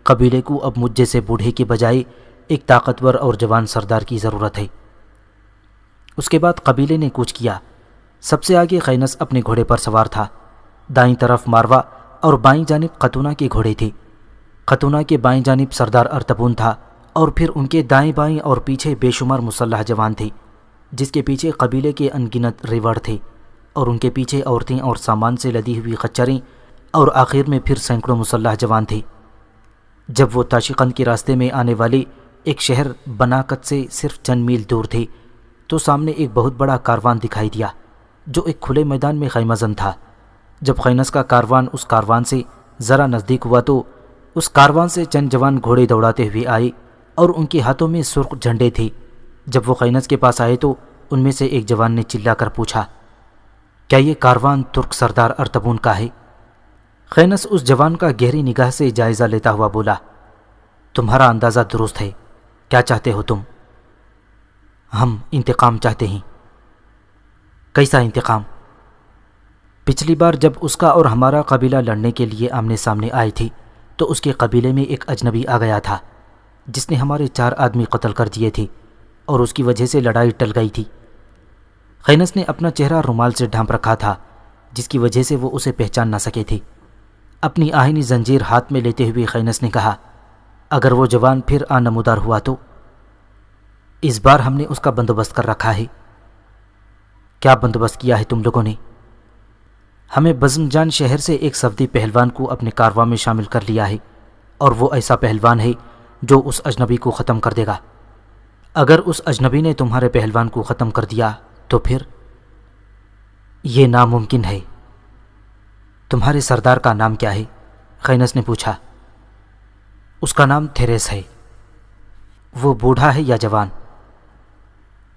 قبیلے کو اب مجھ جیسے بوڑھے کے بجائے ایک طاقتور اور جوان سردار کی ضرورت ہے۔ اس کے بعد قبیلے نے کوچ کیا۔ سب سے آگے خینس اپنے گھوڑے پر سوار تھا۔ دائیں طرف ماروا اور بائیں جانب قطونہ کے گھوڑے تھے۔ قطونہ کے بائیں جانب سردار ارطبون تھا، اور پھر ان کے دائیں بائیں اور پیچھے بے شمار مسلح جوان تھے، جس کے پیچھے قبیلے کے انگنت ریوڑ تھے، اور ان کے پیچھے عورتیں اور سامان سے لدی ہوئی خچریں، اور آخر میں پھر سینکڑوں مسلح جوان تھے۔ جب وہ تاشقند کے راستے میں آنے والے ایک شہر بناکت سے صرف چند میل دور تھے تو سامنے ایک بہت بڑا کاروان دکھائی دیا جو ایک کھلے میدان میں خیمہ زن تھا۔ جب خینس کا کاروان اس کاروان سے ذرا نزدیک ہوا تو اس کاروان سے چند جوان گھوڑے دوڑاتے ہوئے آئے اور ان کے ہاتھوں میں سرخ جھنڈے تھے۔ جب وہ خینس کے پاس آئے تو ان میں سے ایک جوان نے چلا کر پوچھا، کیا یہ کاروان ترک سردار ارطبون کا ہے؟ خینس اس جوان کا گہری نگاہ سے جائزہ لیتا ہوا بولا، تمہارا اندازہ درست ہے، کیا چاہتے ہو تم؟ ہم انتقام چاہتے ہیں۔ کیسا انتقام؟ پچھلی بار جب اس کا اور ہمارا قبیلہ لڑنے کے لیے آمنے سامنے آئے تھے تو اس کے قبیلے میں ایک اجنبی آ گیا تھا جس نے ہمارے 4 آدمی قتل کر دیے تھے، اور اس کی وجہ سے لڑائی ٹل گئی تھی۔ خینس نے اپنا چہرہ رومال سے ڈھانپ رکھا تھا، جس کی وجہ سے وہ اسے پہچان نہ سکے تھے۔ اپنی آہنی زنجیر ہاتھ میں لیتے ہوئے خینس نے کہا، اگر وہ جوان پھر نمودار ہوا تو؟ اس بار ہم نے اس کا بندوبست کر رکھا ہے۔ کیا بندوبست کیا ہے تم لوگوں نے؟ ہمیں بزم جان شہر سے ایک صفدی پہلوان کو اپنے کارواں میں شامل کر لیا ہے، اور وہ ایسا پہلوان ہے جو اس اجنبی کو ختم کر دے گا۔ اگر اس اجنبی نے تمہارے پہلوان کو ختم کر دیا تو پھر؟ یہ ناممکن ہے۔ تمہارے سردار کا نام کیا ہے؟ خینس نے پوچھا۔ اس کا نام تھیریس ہے۔ وہ بوڑھا ہے یا جوان؟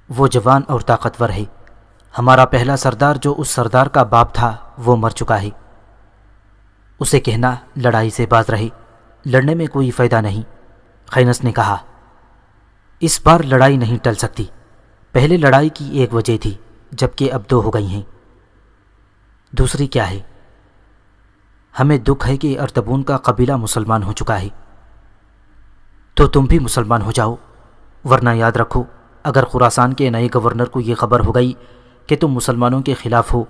وہ جوان اور طاقتور ہے۔ ہمارا پہلا سردار جو اس سردار کا باپ تھا وہ مر چکا ہے۔ اسے کہنا لڑائی سے باز رہے، لڑنے میں کوئی فائدہ نہیں۔ خینس نے کہا، اس بار لڑائی نہیں ٹل سکتی۔ پہلے لڑائی کی ایک وجہ تھی، جبکہ اب 2 ہو گئی ہیں۔ دوسری کیا ہے؟ ہمیں دکھ ہے کہ ارطبون کا قبیلہ مسلمان ہو چکا ہے۔ تو تم بھی مسلمان ہو جاؤ، ورنہ یاد رکھو اگر خراسان کے نئے گورنر کو یہ خبر ہو گئی کہ تم مسلمانوں کے خلاف ہو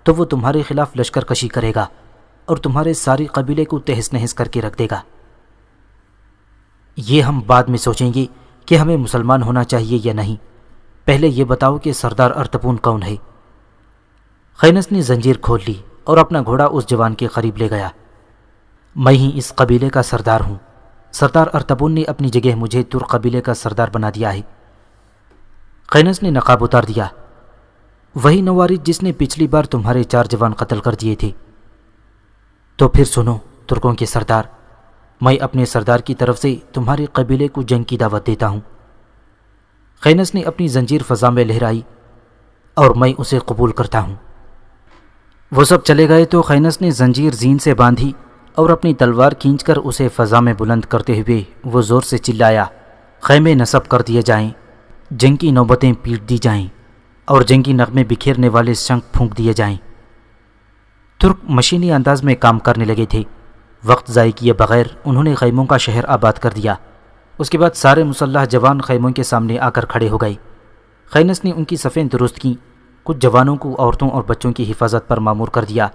تو وہ تمہارے خلاف لشکر کشی کرے گا اور تمہارے ساری قبیلے کو تہس نہس کر کے رکھ دے گا۔ یہ ہم بعد میں سوچیں گے کہ ہمیں مسلمان ہونا چاہیے یا نہیں، پہلے یہ بتاؤ کہ سردار ارطبون کون ہے؟ خینس نے زنجیر کھول لی اور اپنا گھوڑا اس جوان کے قریب لے گیا۔ میں ہی اس قبیلے کا سردار ہوں۔ سردار ارطبون نے اپنی جگہ مجھے ترک قبیلے کا سردار بنا دیا ہے۔ خینس نے نقاب اتار دیا، وہی نوارد جس نے پچھلی بار تمہارے 4 جوان قتل کر دیے تھے۔ تو پھر سنو ترکوں کے سردار، میں اپنے سردار کی طرف سے تمہارے قبیلے کو جنگ کی دعوت دیتا ہوں۔ خینس نے اپنی زنجیر فضا میں لہرائی، اور میں اسے قبول کرتا ہوں۔ وہ سب چلے گئے تو خینس نے زنجیر زین سے باندھی اور اپنی تلوار کھینچ کر اسے فضا میں بلند کرتے ہوئے وہ زور سے چلایا، خیمے نصب کر دیے جائیں، جنگ کی نوبتیں پیٹ دی جائیں، اور جنگی نغمے بکھیرنے والے شنک پھونک دیے جائیں۔ ترک مشینی انداز میں کام کرنے لگے تھے۔ وقت ضائع کیے بغیر انہوں نے خیموں کا شہر آباد کر دیا۔ اس کے بعد سارے مسلح جوان خیموں کے سامنے آ کر کھڑے ہو گئے۔ خینس نے ان کی صفیں درست کیں، کچھ جوانوں کو عورتوں اور بچوں کی حفاظت پر مامور کر دیا،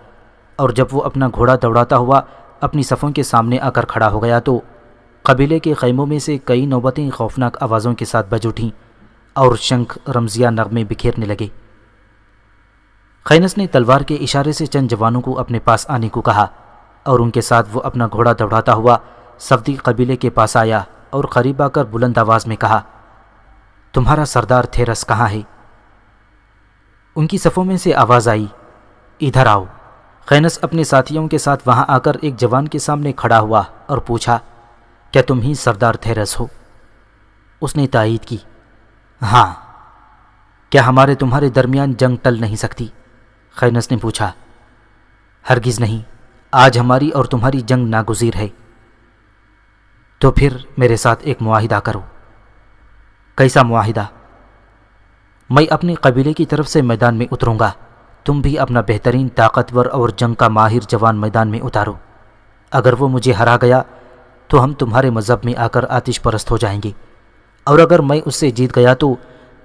اور جب وہ اپنا گھوڑا دوڑاتا ہوا اپنی صفوں کے سامنے آ کر کھڑا ہو گیا تو قبیلے کے خیموں میں سے کئی نوبتیں خوفناک آوازوں کے ساتھ بج اٹھیں اور شنکھ رمزیہ نغمے بکھیرنے لگے۔ خینس نے تلوار کے اشارے سے چند جوانوں کو اپنے پاس آنے کو کہا، اور ان کے ساتھ وہ اپنا گھوڑا دوڑاتا ہوا صفدی قبیلے کے پاس آیا اور قریب آ کر بلند آواز میں کہا، تمہارا سردار تھیرس کہاں ہے؟ ان کی صفوں میں سے آواز آئی، ادھر آؤ۔ خینس اپنے ساتھیوں کے ساتھ وہاں آ کر ایک جوان کے سامنے کھڑا ہوا اور پوچھا، کیا تم ہی سردار تھیرس ہو؟ اس نے تائید کی، ہاں۔ کیا ہمارے تمہارے درمیان جنگ ٹل نہیں سکتی؟ خینس نے پوچھا۔ ہرگز نہیں، آج ہماری اور تمہاری جنگ ناگزیر ہے۔ تو پھر میرے ساتھ ایک معاہدہ کرو۔ کیسا معاہدہ؟ میں اپنے قبیلے کی طرف سے میدان میں اتروں گا، تم بھی اپنا بہترین طاقتور اور جنگ کا ماہر جوان میدان میں اتارو۔ اگر وہ مجھے ہرا گیا تو ہم تمہارے مذہب میں آ کر آتش پرست ہو جائیں گے، اور اگر میں اس سے جیت گیا تو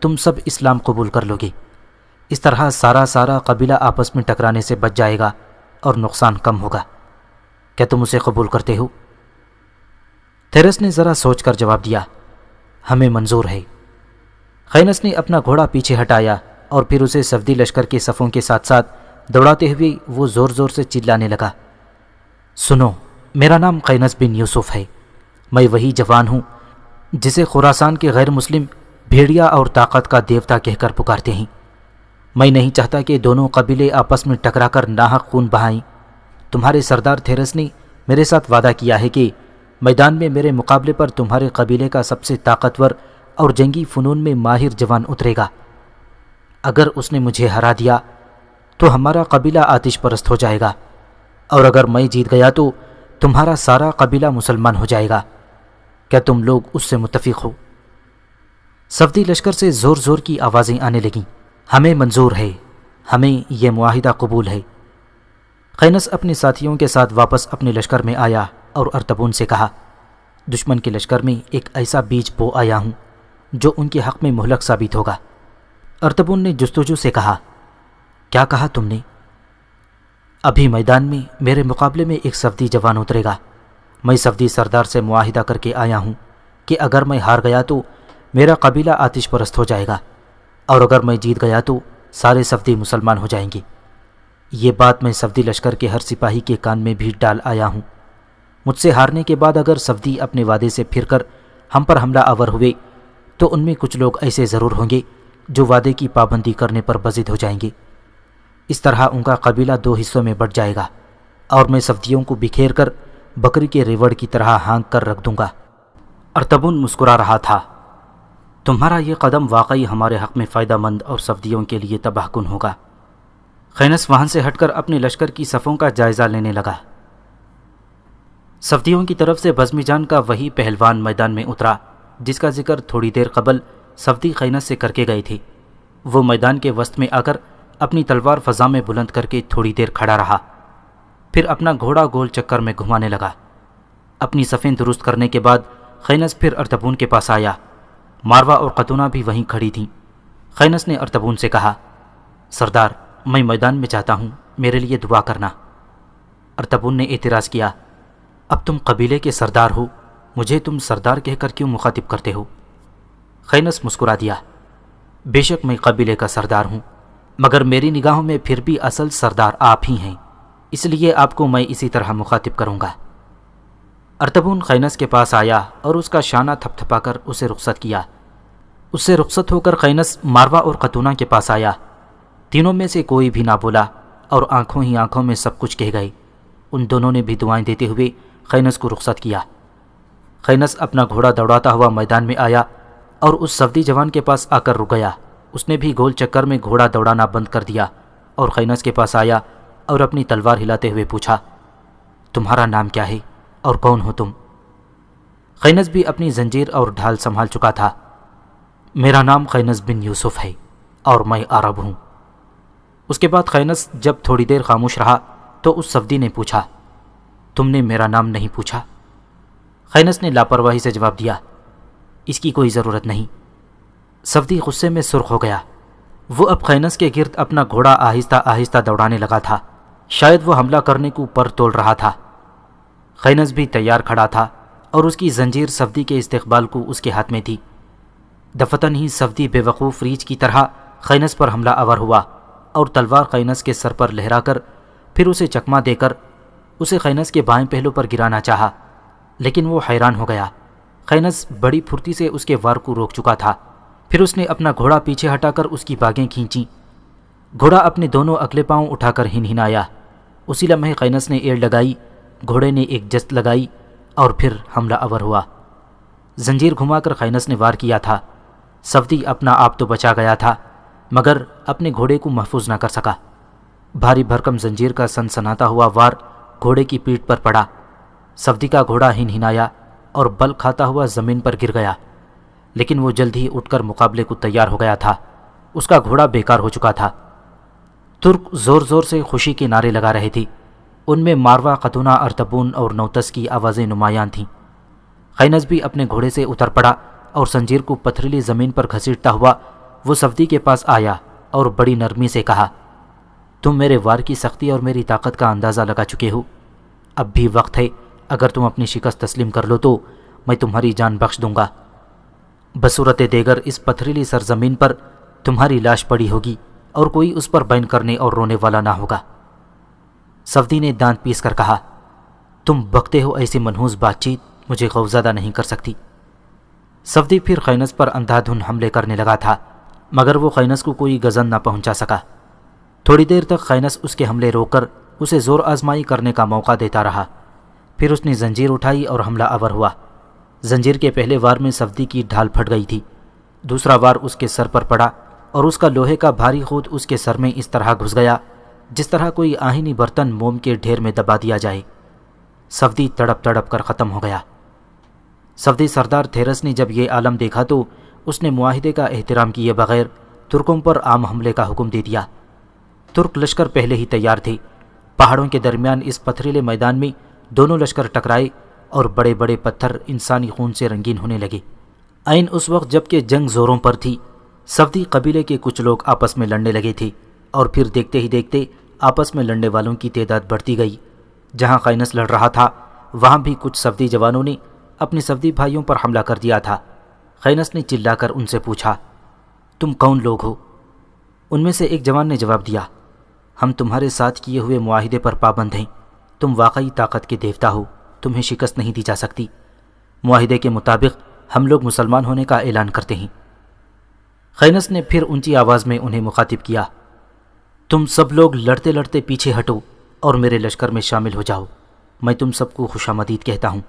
تم سب اسلام قبول کر لو گے۔ اس طرح سارا قبیلہ آپس میں ٹکرانے سے بچ جائے گا اور نقصان کم ہوگا۔ کیا تم اسے قبول کرتے ہو؟ تھیرس نے ذرا سوچ کر جواب دیا، ہمیں منظور ہے۔ خینس نے اپنا گھوڑا پیچھے ہٹایا اور پھر اسے صفدی لشکر کے صفوں کے ساتھ ساتھ دوڑاتے ہوئے وہ زور زور سے چلانے لگا، سنو، میرا نام خینس بن یوسف ہے۔ میں وہی جوان ہوں جسے خراسان کے غیر مسلم بھیڑیا اور طاقت کا دیوتا کہہ کر پکارتے ہیں۔ میں نہیں چاہتا کہ دونوں قبیلے آپس میں ٹکرا کر ناحق خون بہائیں۔ تمہارے سردار تھیرس نے میرے ساتھ وعدہ کیا ہے کہ میدان میں میرے مقابلے پر تمہارے قبیلے کا سب سے طاقتور اور جنگی فنون میں ماہر جوان اترے گا۔ اگر اس نے مجھے ہرا دیا تو ہمارا قبیلہ آتش پرست ہو جائے گا، اور اگر میں جیت گیا تو تمہارا سارا قبیلہ مسلمان ہو جائے گا۔ کیا تم لوگ اس سے متفق ہو؟ صفدی لشکر سے زور زور کی آوازیں آنے لگیں، ہمیں منظور ہے، ہمیں یہ معاہدہ قبول ہے۔ خینس اپنے ساتھیوں کے ساتھ واپس اپنے لشکر میں آیا اور ارطبون سے کہا، دشمن کے لشکر میں ایک ایسا بیج بو آیا ہوں جو ان کے حق میں مہلک ثابت ہوگا۔ ارطبون نے جستجو سے کہا، کیا کہا تم نے؟ ابھی میدان میں میرے مقابلے میں ایک صفدی جوان اترے گا۔ میں صفدی سردار سے معاہدہ کر کے آیا ہوں کہ اگر میں ہار گیا تو میرا قبیلہ آتش پرست ہو جائے گا، اور اگر میں جیت گیا تو سارے صفدی مسلمان ہو جائیں گے۔ یہ بات میں صفدی لشکر کے ہر سپاہی کے کان میں بھی ڈال آیا ہوں۔ مجھ سے ہارنے کے بعد اگر صفدی اپنے وعدے سے پھر کر ہم پر حملہ آور ہوئے تو ان میں کچھ لوگ ایسے ضرور ہوں گے جو وعدے کی پابندی کرنے پر بضد ہو جائیں گے۔ اس طرح ان کا قبیلہ دو حصوں میں بٹ جائے گا، اور میں صفدیوں کو بکھیر کر بکری کے ریوڑ کی طرح ہانک کر رکھ دوں گا۔ ارطبون مسکرا رہا تھا، تمہارا یہ قدم واقعی ہمارے حق میں فائدہ مند اور صفدیوں کے لیے تباہ کن ہوگا۔ خینس وہاں سے ہٹ کر اپنے لشکر کی صفوں کا جائزہ لینے لگا۔ صفدیوں کی طرف سے بزم جان کا وہی پہلوان میدان میں اترا جس کا ذکر تھوڑی دیر قبل صفدی خینس سے کر کے گئے تھے۔ وہ میدان کے وسط میں آ کر اپنی تلوار فضا میں بلند کر کے تھوڑی دیر کھڑا رہا، پھر اپنا گھوڑا گول چکر میں گھمانے لگا۔ اپنی صفیں درست کرنے کے بعد خینس پھر ارطبون کے پاس آیا۔ ماروا اور قتونہ بھی وہیں کھڑی تھیں۔ خینس نے ارطبون سے کہا، سردار، میں میدان میں جاتا ہوں، میرے لیے دعا کرنا۔ ارطبون نے اعتراض کیا، اب تم قبیلے کے سردار ہو، مجھے تم سردار کہہ کر کیوں مخاطب کرتے ہو؟ خینس مسکرا دیا، بے شک میں قبیلے کا سردار ہوں، مگر میری نگاہوں میں پھر بھی اصل سردار آپ ہی ہیں، اس لیے آپ کو میں اسی طرح مخاطب کروں گا۔ ارطبون خینس کے پاس آیا اور اس کا شانہ تھپ تھپا کر اسے رخصت کیا۔ اس سے رخصت ہو کر خینس ماروا اور قتونہ کے پاس آیا۔ تینوں میں سے کوئی بھی نہ بولا اور آنکھوں ہی آنکھوں میں سب کچھ کہہ گئے۔ ان دونوں نے بھی دعائیں دیتے ہوئے خینس کو رخصت کیا۔ خینس اپنا گھوڑا دوڑاتا ہوا میدان میں آیا اور اس صفدی جوان کے پاس آ کر رک گیا۔ اس نے بھی گول چکر میں گھوڑا دوڑانا بند کر دیا اور خینس کے پاس آیا اور اپنی تلوار ہلاتے ہوئے پوچھا، تمہارا نام کیا ہے اور کون ہو تم؟ خینس بھی اپنی زنجیر اور ڈھال سنبھال چکا تھا۔ میرا نام خینس بن یوسف ہے اور میں عرب ہوں۔ اس کے بعد خینس جب تھوڑی دیر خاموش رہا تو اس صفدی نے پوچھا، تم نے میرا نام نہیں پوچھا؟ خینس نے لاپرواہی سے جواب دیا، اس کی کوئی ضرورت نہیں۔ صفدی غصے میں سرخ ہو گیا۔ وہ اب خینس کے گرد اپنا گھوڑا آہستہ آہستہ دوڑانے لگا تھا، شاید وہ حملہ کرنے کو پر تول رہا تھا۔ خینس بھی تیار کھڑا تھا اور اس کی زنجیر صفدی کے استقبال کو اس کے ہاتھ میں تھی۔ دفتن ہی صفدی بے وقوف ریچھ کی طرح خینس پر حملہ آور ہوا اور تلوار خینس کے سر پر لہرا کر پھر اسے چکما دے کر اسے خینس کے بائیں پہلو پر گرانا چاہا، لیکن وہ حیران ہو گیا۔ خینس بڑی پھرتی سے اس کے وار کو روک چکا تھا۔ پھر اس نے اپنا گھوڑا پیچھے ہٹا کر اس کی باگیں کھینچیں۔ گھوڑا اپنے دونوں اگلے پاؤں اٹھا کر ہنہنایا۔ اسی لمحے خینس نے ایڑ لگائی، گھوڑے نے ایک جست لگائی اور پھر حملہ آور ہوا۔ زنجیر گھما کر خینس نے وار کیا تھا۔ صفدی اپنا آپ تو بچا گیا تھا مگر اپنے گھوڑے کو محفوظ نہ کر سکا۔ بھاری بھرکم زنجیر کا سنسناتا ہوا وار گھوڑے کی پیٹھ پر پڑا۔ صفدی کا گھوڑا ہنہنایا اور بل کھاتا ہوا زمین پر گر گیا، لیکن وہ جلد ہی اٹھ کر مقابلے کو تیار ہو گیا تھا۔ اس کا گھوڑا بیکار ہو چکا تھا۔ ترک زور زور سے خوشی کے نعرے لگا رہے تھے۔ ان میں ماروا، قطونہ، ارتبون اور نوتس کی آوازیں نمایاں تھیں۔ خینس بھی اپنے گھوڑے سے اتر پڑا اور زنجیر کو پتھریلی زمین پر گھسیٹتا ہوا وہ صفدی کے پاس آیا اور بڑی نرمی سے کہا، تم میرے وار کی سختی اور میری طاقت کا اندازہ لگا چکے ہو۔ اب بھی وقت ہے، اگر تم اپنی شکست تسلیم کر لو تو میں تمہاری جان بخش دوں گا۔ بصورت دیگر اس پتھریلی سرزمین پر تمہاری لاش پڑی ہوگی اور کوئی اس پر بین کرنے اور رونے والا نہ ہوگا۔ صفدی نے دانت پیس کر کہا، تم بکتے ہو، ایسی منحوس بات چیت مجھے خوفزدہ نہیں کر سکتی۔ صفدی پھر خینس پر اندھا دھن حملے کرنے لگا تھا، مگر وہ خینس کو کوئی غزن نہ پہنچا سکا۔ تھوڑی دیر تک خینس اس کے حملے روک کر اسے زور آزمائی کرنے کا موقع دیتا رہا۔ پھر اس نے زنجیر اٹھائی اور حملہ آور ہوا۔ زنجیر کے پہلے وار میں صفدی کی ڈھال پھٹ گئی تھی۔ دوسرا وار اس کے سر پر پڑا اور اس کا لوہے کا بھاری خود اس کے سر میں اس طرح گھس گیا جس طرح کوئی آہنی برتن موم کے ڈھیر میں دبا دیا جائے۔ صفدی تڑپ تڑپ کر ختم ہو گیا۔ صفدی سردار تھیرس نے جب یہ عالم دیکھا تو اس نے معاہدے کا احترام کیے بغیر ترکوں پر عام حملے کا حکم دے دیا۔ ترک لشکر پہلے ہی تیار تھے۔ پہاڑوں کے درمیان اس پتھریلے میدان میں دونوں لشکر ٹکرائے اور بڑے بڑے پتھر انسانی خون سے رنگین ہونے لگے۔ عین اس وقت جب کہ جنگ زوروں پر تھی، صفدی قبیلے کے کچھ لوگ آپس میں لڑنے لگے تھے اور پھر دیکھتے ہی دیکھتے آپس میں لڑنے والوں کی تعداد بڑھتی گئی۔ جہاں خینس لڑ رہا تھا وہاں بھی کچھ صفدی جوانوں نے اپنے صفدی بھائیوں پر حملہ کر دیا تھا۔ خینس نے چلا کر ان سے پوچھا، تم کون لوگ ہو؟ ان میں سے ایک جوان نے جواب دیا، ہم تمہارے ساتھ کیے ہوئے معاہدے پر پابند ہیں۔ تم واقعی طاقت کے دیوتا ہو، تمہیں شکست نہیں دی جا سکتی۔ معاہدے کے مطابق ہم لوگ مسلمان ہونے کا اعلان کرتے ہیں۔ خینس نے پھر اونچی آواز میں انہیں مخاطب کیا، تم سب لوگ لڑتے لڑتے پیچھے ہٹو اور میرے لشکر میں شامل ہو جاؤ۔ میں تم سب کو خوش آمدید کہتا ہوں۔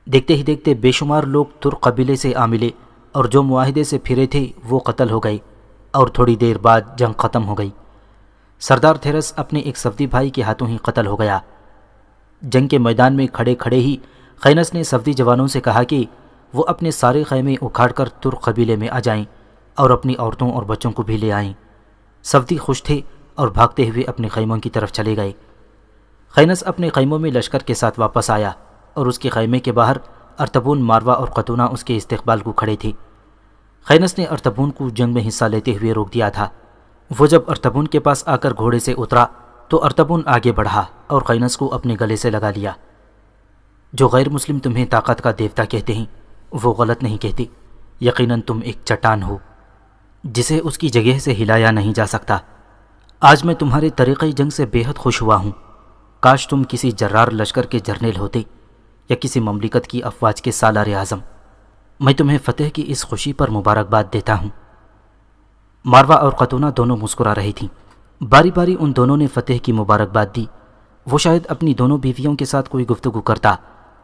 دیکھتے ہی دیکھتے بے شمار لوگ ترک قبیلے سے آ ملے اور جو معاہدے سے پھرے تھے وہ قتل ہو گئے اور تھوڑی دیر بعد جنگ ختم ہو گئی۔ سردار تھیرس اپنے ایک صفدی بھائی کے ہاتھوں ہی قتل ہو گیا۔ جنگ کے میدان میں کھڑے کھڑے ہی خینس نے صفدی جوانوں سے کہا کہ وہ اپنے سارے خیمے اکھاڑ کر ترک قبیلے میں آ جائیں اور اپنی عورتوں اور بچوں کو بھی لے آئیں۔ صفدی خوش تھے اور بھاگتے ہوئے اپنے خیموں کی طرف چلے گئے۔ خینس اپنے خیموں میں لشکر کے ساتھ واپس آیا اور اس کے خیمے کے باہر ارتبون، ماروا اور قطونہ اس کے استقبال کو کھڑے تھے۔ خینس نے ارتبون کو جنگ میں حصہ لیتے ہوئے روک دیا تھا۔ وہ جب ارتبون کے پاس آ کر گھوڑے سے اترا تو ارتبون آگے بڑھا اور خینس کو اپنے گلے سے لگا لیا۔ جو غیر مسلم تمہیں طاقت کا دیوتا کہتے ہیں وہ غلط نہیں کہتے۔ یقیناً تم ایک چٹان ہو جسے اس کی جگہ سے ہلایا نہیں جا سکتا۔ آج میں تمہارے طریقہ جنگ سے بے حد خوش ہوا ہوں۔ کاش تم کسی جرار لشکر کے جرنیل ہوتے یا کسی مملکت کی افواج کے سالار اعظم۔ میں تمہیں فتح کی اس خوشی پر مبارکباد دیتا ہوں۔ ماروا اور قطونہ دونوں مسکرا رہی تھیں۔ باری باری ان دونوں نے فتح کی مبارکباد دی۔ وہ شاید اپنی دونوں بیویوں کے ساتھ کوئی گفتگو کرتا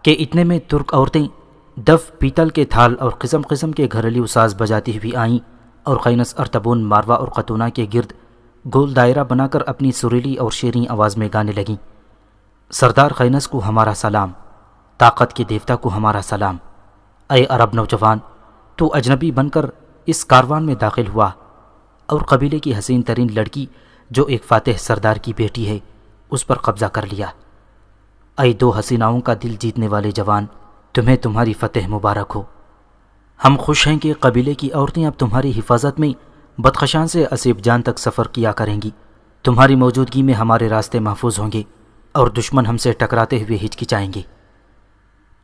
کہ اتنے میں ترک عورتیں دف، پیتل کے تھال اور قسم قسم کے گھریلو ساز بجاتی ہوئی آئیں اور خینس، ارتبون، ماروا اور قطونہ کے گرد گول دائرہ بنا کر اپنی سریلی اور شیریں آواز میں گانے لگیں، سردار خینس کو ہمارا سلام، طاقت کے دیوتا کو ہمارا سلام۔ اے عرب نوجوان، تو اجنبی بن کر اس کاروان میں داخل ہوا اور قبیلے کی حسین ترین لڑکی جو ایک فاتح سردار کی بیٹی ہے اس پر قبضہ کر لیا۔ اے دو حسیناؤں کا دل جیتنے والے جوان، تمہیں تمہاری فتح مبارک ہو۔ ہم خوش ہیں کہ قبیلے کی عورتیں اب تمہاری حفاظت میں بدخشان سے اسیب جان تک سفر کیا کریں گی۔ تمہاری موجودگی میں ہمارے راستے محفوظ ہوں گے اور دشمن ہم سے ٹکراتے ہوئے ہچکچائیں گے۔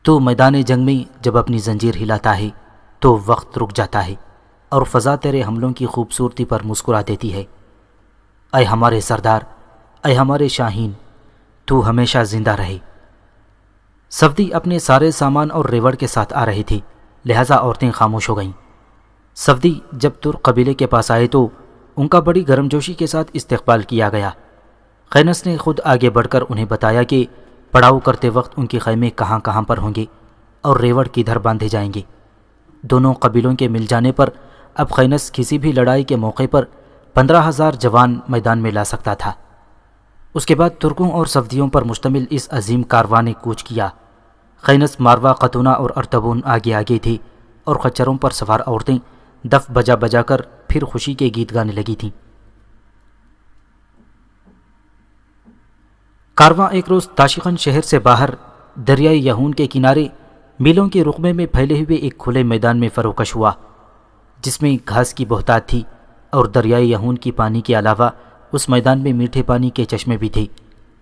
تو میدان جنگ میں جب اپنی زنجیر ہلاتا ہے تو وقت رک جاتا ہے اور فضا تیرے حملوں کی خوبصورتی پر مسکرا دیتی ہے۔ اے ہمارے سردار، اے ہمارے شاہین، تو ہمیشہ زندہ رہے۔ صفدی اپنے سارے سامان اور ریوڑ کے ساتھ آ رہے تھے، لہٰذا عورتیں خاموش ہو گئیں۔ صفدی جب ترک قبیلے کے پاس آئے تو ان کا بڑی گرمجوشی کے ساتھ استقبال کیا گیا۔ خینس نے خود آگے بڑھ کر انہیں بتایا کہ پڑاؤ کرتے وقت ان کے خیمے کہاں کہاں پر ہوں گے اور ریوڑ کدھر باندھے جائیں گے۔ دونوں قبیلوں کے مل جانے پر اب خینس کسی بھی لڑائی کے موقع پر 15,000 جوان میدان میں لا سکتا تھا۔ اس کے بعد ترکوں اور صفدیوں پر مشتمل اس عظیم کاروان نے کوچ کیا۔ خینس، ماروا، قتونہ اور ارطبون آگے آگے تھے اور خچروں پر سوار عورتیں دف بجا بجا کر پھر خوشی کے گیت گانے لگی تھیں۔ کارواں ایک روز تاشقند شہر سے باہر دریائے یہون کے کنارے میلوں کے رقبے میں پھیلے ہوئے ایک کھلے میدان میں فروکش ہوا، جس میں گھاس کی بہتات تھی، اور دریائے یہون کی پانی کے علاوہ اس میدان میں میٹھے پانی کے چشمے بھی تھے،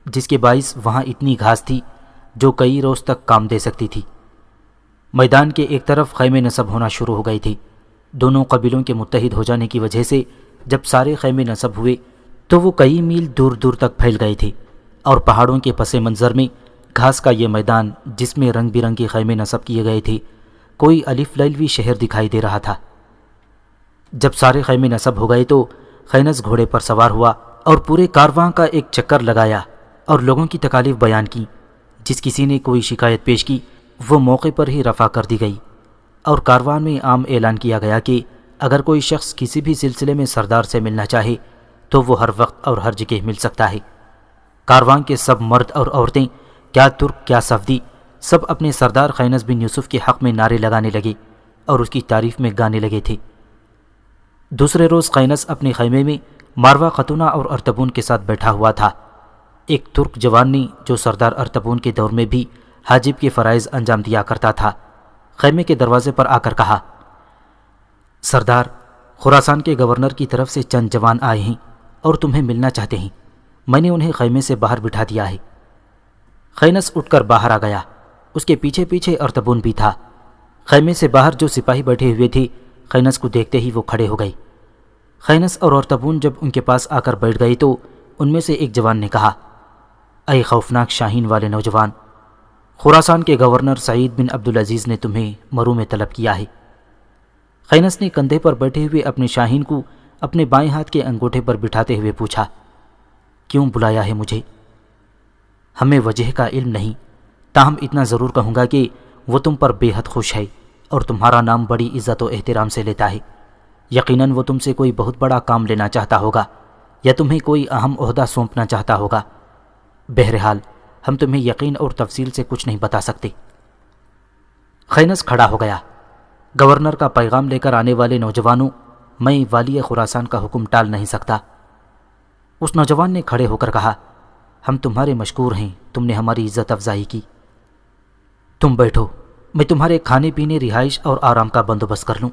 جس کے باعث وہاں اتنی گھاس تھی جو کئی روز تک کام دے سکتی تھی۔ میدان کے ایک طرف خیمے نصب ہونا شروع ہو گئے تھے۔ دونوں قبیلوں کے متحد ہو جانے کی وجہ سے جب سارے خیمے نصب ہوئے تو وہ کئی میل دور دور تک پھیل گئے تھے، اور پہاڑوں کے پس منظر میں گھاس کا یہ میدان جس میں رنگ برنگے خیمے نصب کیے گئے تھے کوئی الف لیلوی شہر دکھائی دے رہا تھا۔ جب سارے خیمے نصب ہو گئے تو خینس گھوڑے پر سوار ہوا اور پورے کارواں کا ایک چکر لگایا اور لوگوں کی تکالیف بیان کی۔ جس کسی نے کوئی شکایت پیش کی وہ موقع پر ہی رفع کر دی گئی، اور کاروان میں عام اعلان کیا گیا کہ اگر کوئی شخص کسی بھی سلسلے میں سردار سے ملنا چاہے تو وہ ہر وقت اور ہر جگہ مل سکتا ہے۔ کاروان کے سب مرد اور عورتیں، کیا ترک کیا صفدی، سب اپنے سردار خینس بن یوسف کے حق میں نعرے لگانے لگے اور اس کی تعریف میں گانے لگے تھے۔ دوسرے روز خینس اپنے خیمے میں ماروا، قتونہ اور ارطبون کے ساتھ بیٹھا ہوا تھا۔ ایک ترک جوان نے جو سردار ارطبون کے دور میں بھی حاجب کے فرائض انجام دیا کرتا تھا، خیمے کے دروازے پر آ کر کہا، سردار، خراسان کے گورنر کی طرف سے چند جوان آئے ہیں اور تمہیں ملنا چاہتے ہیں۔ میں نے انہیں خیمے سے باہر بٹھا دیا ہے۔ خینس اٹھ کر باہر آ گیا، اس کے پیچھے پیچھے ارطبون بھی تھا۔ خیمے سے باہر جو سپاہی بیٹھے ہوئے تھے خینس کو دیکھتے ہی وہ کھڑے ہو گئے۔ خینس اور ارطبون جب ان کے پاس آ کر بیٹھ گئے تو ان میں سے ایک جوان نے کہا، اے خوفناک شاہین والے نوجوان، خراسان کے گورنر سعید بن عبدالعزیز نے تمہیں مرو میں طلب کیا ہے۔ خینس نے کندھے پر بیٹھے ہوئے اپنے شاہین کو اپنے بائیں ہاتھ کے انگوٹھے پر بٹھاتے ہوئے پوچھا، کیوں بلایا ہے مجھے؟ ہمیں وجہ کا علم نہیں، تاہم اتنا ضرور کہوں گا کہ وہ تم پر بے حد خوش ہے اور تمہارا نام بڑی عزت و احترام سے لیتا ہے۔ یقیناً وہ تم سے کوئی بہت بڑا کام لینا چاہتا ہوگا یا تمہیں کوئی اہم عہدہ سونپنا چاہتا ہوگا۔ بہرحال ہم تمہیں یقین اور تفصیل سے کچھ نہیں بتا سکتے۔ خینس کھڑا ہو گیا، گورنر کا پیغام لے کر آنے والے نوجوانوں، میں والی خراسان کا حکم ٹال نہیں سکتا۔ اس نوجوان نے کھڑے ہو کر کہا، ہم تمہارے مشکور ہیں، تم نے ہماری عزت افزائی کی۔ تم بیٹھو، میں تمہارے کھانے پینے، رہائش اور آرام کا بندوبست کر لوں۔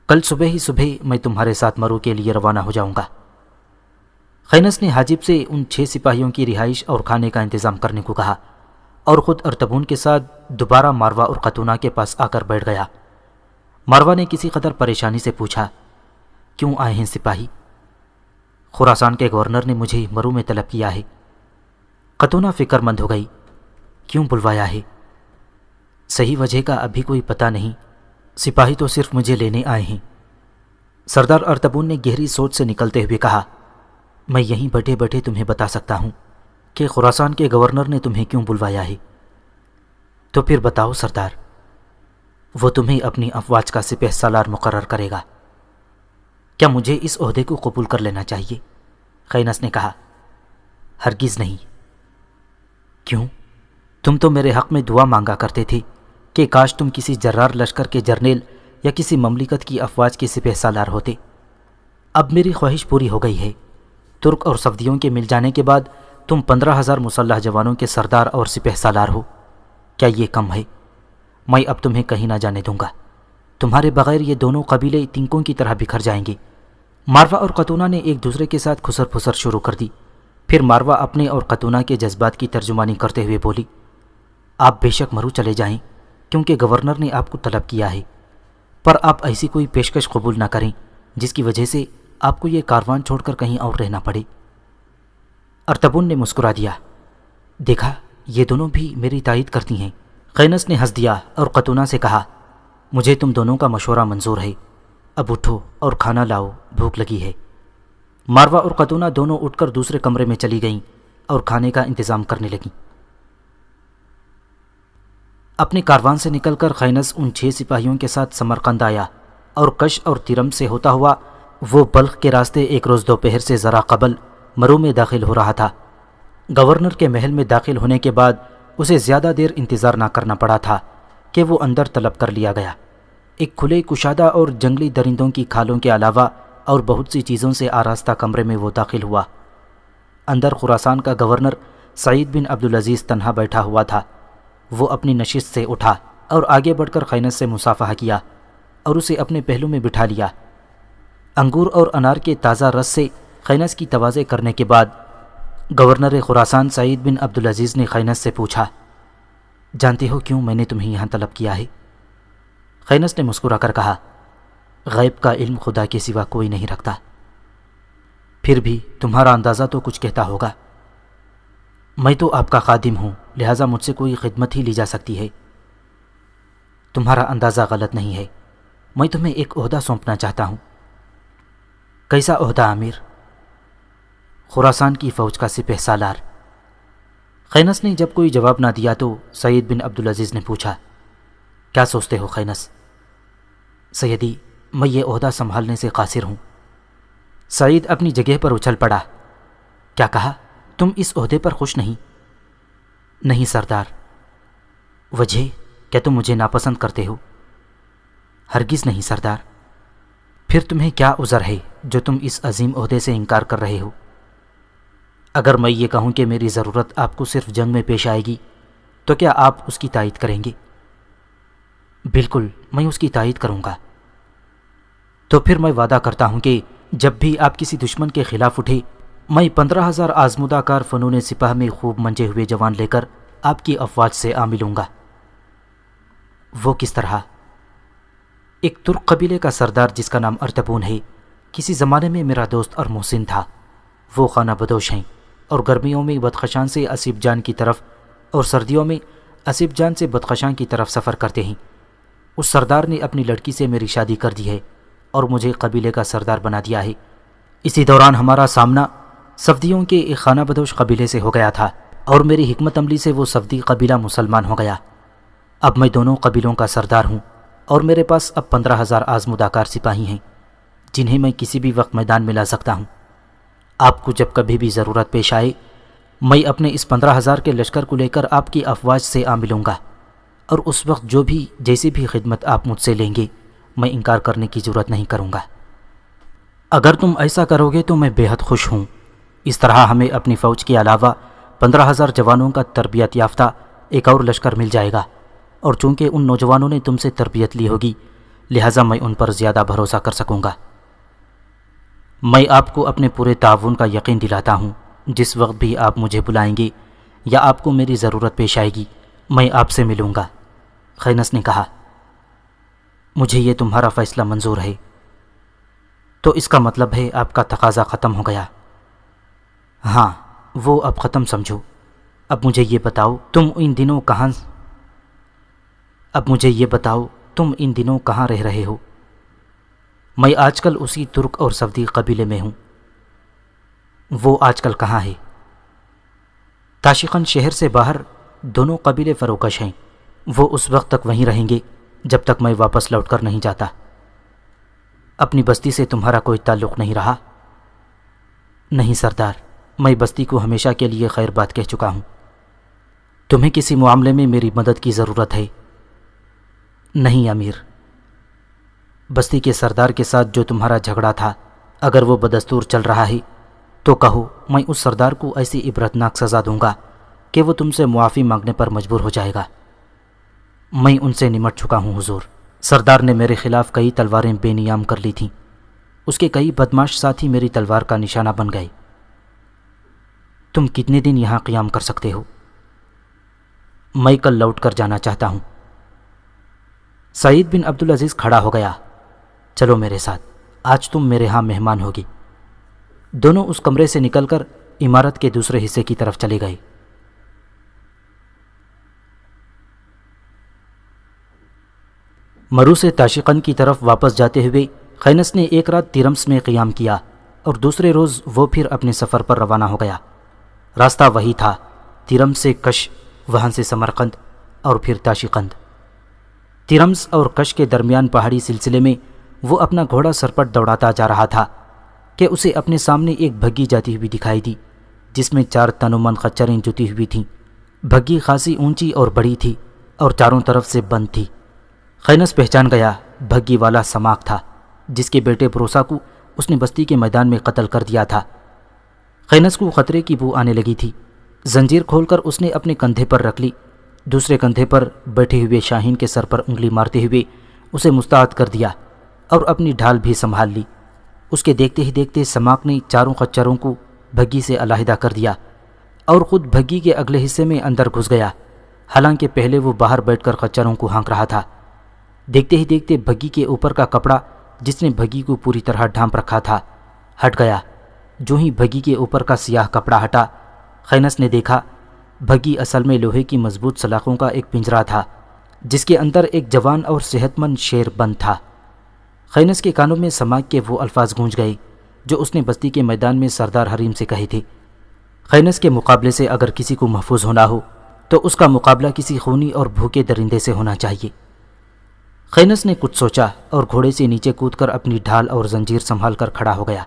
کل صبح ہی صبح میں تمہارے ساتھ مرو کے لیے روانہ ہو جاؤں گا۔ خینس نے حاجب سے ان 6 سپاہیوں کی رہائش اور کھانے کا انتظام کرنے کو کہا اور خود ارطبون کے ساتھ دوبارہ ماروا اور قتونہ کے پاس آ کر بیٹھ گیا۔ ماروا نے کسی قدر پریشانی سے پوچھا، کیوں آئے ہیں سپاہی؟ خراسان کے گورنر نے مجھے مرو میں طلب کیا ہے۔ قتونہ فکر مند ہو گئی، کیوں بلوایا ہے؟ صحیح وجہ کا ابھی کوئی پتہ نہیں، سپاہی تو صرف مجھے لینے آئے ہیں۔ سردار ارطبون نے گہری سوچ سے نکلتے ہوئے کہا، میں یہیں بیٹھے بیٹھے تمہیں بتا سکتا ہوں کہ خراسان کے گورنر نے تمہیں کیوں بلوایا ہے۔ تو پھر بتاؤ سردار۔ وہ تمہیں اپنی افواج کا سپہ سالار مقرر کرے گا۔ کیا مجھے اس عہدے کو قبول کر لینا چاہیے؟ خینس نے کہا، ہرگز نہیں۔ کیوں؟ تم تو میرے حق میں دعا مانگا کرتے تھے کہ کاش تم کسی جرار لشکر کے جرنیل یا کسی مملکت کی افواج کے سپہ سالار ہوتے۔ اب میری خواہش پوری ہو گئی ہے۔ ترک اور صفدیوں کے مل جانے کے بعد تم 15,000 مسلح جوانوں کے سردار اور سپہ سالار ہو۔ کیا یہ کم ہے؟ میں اب تمہیں کہیں نہ جانے دوں گا۔ تمہارے بغیر یہ دونوں قبیلے تنکوں کی طرح بکھر جائیں گے۔ ماروا اور قتونہ نے ایک دوسرے کے ساتھ خسر پھسر شروع کر دی۔ پھر ماروا اپنے اور قتونہ کے جذبات کی ترجمانی کرتے ہوئے بولی، آپ بے شک مرو چلے جائیں کیونکہ گورنر نے آپ کو طلب کیا ہے، پر آپ ایسی کوئی پیشکش قبول نہ کریں جس کی وجہ سے آپ کو یہ کاروان چھوڑ کر کہیں اور رہنا پڑے۔ ارطبون نے مسکرا دیا، دیکھا یہ دونوں بھی میری تائید کرتی ہیں۔ خینس نے ہنس دیا اور قتونہ سے کہا، مجھے تم دونوں کا مشورہ منظور ہے، اب اٹھو اور کھانا لاؤ، بھوک لگی ہے۔ ماروا اور قتونہ دونوں اٹھ کر دوسرے کمرے میں چلی گئیں اور کھانے کا انتظام کرنے لگیں۔ اپنے کاروان سے نکل کر خینس ان 6 سپاہیوں کے ساتھ سمرقند آیا اور کش اور تیرم سے ہوتا ہوا وہ بلخ کے راستے ایک روز دوپہر سے ذرا قبل مرو میں داخل ہو رہا تھا۔ گورنر کے محل میں داخل ہونے کے بعد اسے زیادہ دیر انتظار نہ کرنا پڑا تھا کہ وہ اندر طلب کر لیا گیا۔ ایک کھلے کشادہ اور جنگلی درندوں کی کھالوں کے علاوہ اور بہت سی چیزوں سے آراستہ کمرے میں وہ داخل ہوا۔ اندر خراسان کا گورنر سعید بن عبدالعزیز تنہا بیٹھا ہوا تھا۔ وہ اپنی نشست سے اٹھا اور آگے بڑھ کر خینس سے مصافحہ کیا اور اسے اپنے پہلو میں بٹھا لیا۔ انگور اور انار کے تازہ رس سے خینس کی توازے کرنے کے بعد گورنر خراسان سعید بن عبدالعزیز نے خینس سے پوچھا، جانتے ہو کیوں میں نے تمہیں یہاں طلب کیا ہے؟ خینس نے مسکرا کر کہا، غیب کا علم خدا کے سوا کوئی نہیں رکھتا، پھر بھی تمہارا اندازہ تو کچھ کہتا ہوگا۔ میں تو آپ کا خادم ہوں، لہٰذا مجھ سے کوئی خدمت ہی لی جا سکتی ہے۔ تمہارا اندازہ غلط نہیں ہے، میں تمہیں ایک عہدہ سونپنا چاہتا ہوں۔ کیسا عہدہ امیر؟ خراسان کی فوج کا سپہ سالار۔ خینس نے جب کوئی جواب نہ دیا تو سعید بن عبدالعزیز نے پوچھا، کیا سوچتے ہو خینس؟ سیدی، میں یہ عہدہ سنبھالنے سے قاصر ہوں۔ سعید اپنی جگہ پر اچھل پڑا۔ کیا کہا؟ تم اس عہدے پر خوش نہیں؟ نہیں سردار۔ وجہ؟ کیا تم مجھے ناپسند کرتے ہو؟ ہرگز نہیں سردار۔ پھر تمہیں کیا عذر ہے جو تم اس عظیم عہدے سے انکار کر رہے ہو؟ اگر میں یہ کہوں کہ میری ضرورت آپ کو صرف جنگ میں پیش آئے گی تو کیا آپ اس کی تائید کریں گے؟ بالکل، میں اس کی تائید کروں گا۔ تو پھر میں وعدہ کرتا ہوں کہ جب بھی آپ کسی دشمن کے خلاف اٹھے، میں 15,000 آزمودہ کار فنون سپاہ میں خوب منجے ہوئے جوان لے کر آپ کی افواج سے آ ملوں گا۔ وہ کس طرح؟ ایک ترک قبیلے کا سردار جس کا نام ارتبون ہے، کسی زمانے میں میرا دوست اور محسن تھا۔ وہ خانہ بدوش ہیں اور گرمیوں میں بدخشان سے اسیب جان کی طرف اور سردیوں میں اسیب جان سے بدخشان کی طرف سفر کرتے ہیں۔ اس سردار نے اپنی لڑکی سے میری شادی کر دی ہے اور مجھے قبیلے کا سردار بنا دیا ہے۔ اسی دوران ہمارا سامنا صفدیوں کے ایک خانہ بدوش قبیلے سے ہو گیا تھا اور میری حکمت عملی سے وہ صفدی قبیلہ مسلمان ہو گیا۔ اب میں دونوں قبیلوں کا سردار ہوں اور میرے پاس اب 15,000 آزمودہ کار سپاہی ہیں جنہیں میں کسی بھی وقت میدان میں لا سکتا ہوں۔ آپ کو جب کبھی بھی ضرورت پیش آئے، میں اپنے اس 15,000 کے لشکر کو لے کر آپ کی افواج سے آ ملوں گا، اور اس وقت جو بھی جیسی بھی خدمت آپ مجھ سے لیں گے میں انکار کرنے کی ضرورت نہیں کروں گا۔ اگر تم ایسا کرو گے تو میں بے حد خوش ہوں۔ اس طرح ہمیں اپنی فوج کے علاوہ 15,000 جوانوں کا تربیت یافتہ ایک اور لشکر مل جائے گا، اور چونکہ ان نوجوانوں نے تم سے تربیت لی ہوگی لہٰذا میں ان پر زیادہ بھروسہ کر سکوں گا۔ میں آپ کو اپنے پورے تعاون کا یقین دلاتا ہوں۔ جس وقت بھی آپ مجھے بلائیں گے یا آپ کو میری ضرورت پیش آئے گی میں آپ سے ملوں گا۔ خینس نے کہا، مجھے یہ تمہارا فیصلہ منظور ہے، تو اس کا مطلب ہے آپ کا تقاضا ختم ہو گیا۔ ہاں، وہ اب ختم سمجھو۔ اب مجھے یہ بتاؤ تم ان دنوں کہاں رہ رہے ہو؟ میں آج کل اسی ترک اور صفدی قبیلے میں ہوں۔ وہ آج کل کہاں ہے؟ تاشقند شہر سے باہر دونوں قبیلے فروکش ہیں، وہ اس وقت تک وہیں رہیں گے جب تک میں واپس لوٹ کر نہیں جاتا۔ اپنی بستی سے تمہارا کوئی تعلق نہیں رہا؟ نہیں سردار، میں بستی کو ہمیشہ کے لیے خیر بات کہہ چکا ہوں۔ تمہیں کسی معاملے میں میری مدد کی ضرورت ہے؟ نہیں امیر۔ بستی کے سردار کے ساتھ جو تمہارا جھگڑا تھا، اگر وہ بدستور چل رہا ہے تو کہو، میں اس سردار کو ایسی عبرتناک سزا دوں گا کہ وہ تم سے معافی مانگنے پر مجبور ہو جائے گا۔ میں ان سے نمٹ چکا ہوں حضور۔ سردار نے میرے خلاف کئی تلواریں بے نیام کر لی تھیں، اس کے کئی بدماش ساتھی میری تلوار کا نشانہ بن گئے۔ تم کتنے دن یہاں قیام کر سکتے ہو؟ میں کل لوٹ کر جانا چاہتا ہوں۔ سعید بن عبدالعزیز کھڑا ہو گیا، چلو میرے ساتھ، آج تم میرے ہاں مہمان ہوگی۔ دونوں اس کمرے سے نکل کر عمارت کے دوسرے حصے کی طرف چلے گئے۔ مرو سے تاشقند کی طرف واپس جاتے ہوئے خینس نے ایک رات تیرمس میں قیام کیا اور دوسرے روز وہ پھر اپنے سفر پر روانہ ہو گیا۔ راستہ وہی تھا، تیرمس سے کش، وہاں سے سمرقند اور پھر تاشقند۔ تیرمس اور کش کے درمیان پہاڑی سلسلے میں وہ اپنا گھوڑا سرپٹ دوڑاتا جا رہا تھا۔ کہ اسے اپنے سامنے ایک بھگی جاتی ہوئی دکھائی دی جس میں 4 تن و من خچریں جتی ہوئی تھیں۔ بھگی خاصی اونچی اور بڑی تھی اور چاروں طرف سے بند تھی۔ خینس پہچان گیا بھگی والا سماک تھا جس کے بیٹے بروسا کو اس نے بستی کے میدان میں قتل کر دیا تھا۔ خینس کو خطرے کی بو آنے لگی تھی۔ زنجیر کھول کر اس نے اپنے کندھے پر رکھ لی، دوسرے کندھے پر بیٹھے ہوئے شاہین کے سر پر انگلی مارتے ہوئے اسے مستعد کر دیا اور اپنی ڈھال بھی سنبھال لی۔ اس کے دیکھتے ہی دیکھتے سماک نے 4 خچروں کو بھگی سے علیحدہ کر دیا اور خود بھگی کے اگلے حصے میں اندر گھس گیا، حالانکہ پہلے وہ باہر بیٹھ کر خچروں کو ہانک رہا تھا۔ دیکھتے ہی دیکھتے بھگی کے اوپر کا کپڑا جس نے بھگی کو پوری طرح ڈھانپ رکھا تھا ہٹ گیا۔ جو ہی بھگی کے اوپر کا سیاہ کپڑا ہٹا، خینس نے دیکھا بھگی اصل میں لوہے کی مضبوط سلاخوں کا ایک پنجرا تھا جس کے اندر ایک جوان اور صحت مند شیر بند تھا۔ خینس کے کانوں میں سماک کے وہ الفاظ گونج گئے جو اس نے بستی کے میدان میں سردار حریم سے کہے تھے۔ خینس کے مقابلے سے اگر کسی کو محفوظ ہونا ہو تو اس کا مقابلہ کسی خونی اور بھوکے درندے سے ہونا چاہیے۔ خینس نے کچھ سوچا اور گھوڑے سے نیچے کود کر اپنی ڈھال اور زنجیر سنبھال کر کھڑا ہو گیا۔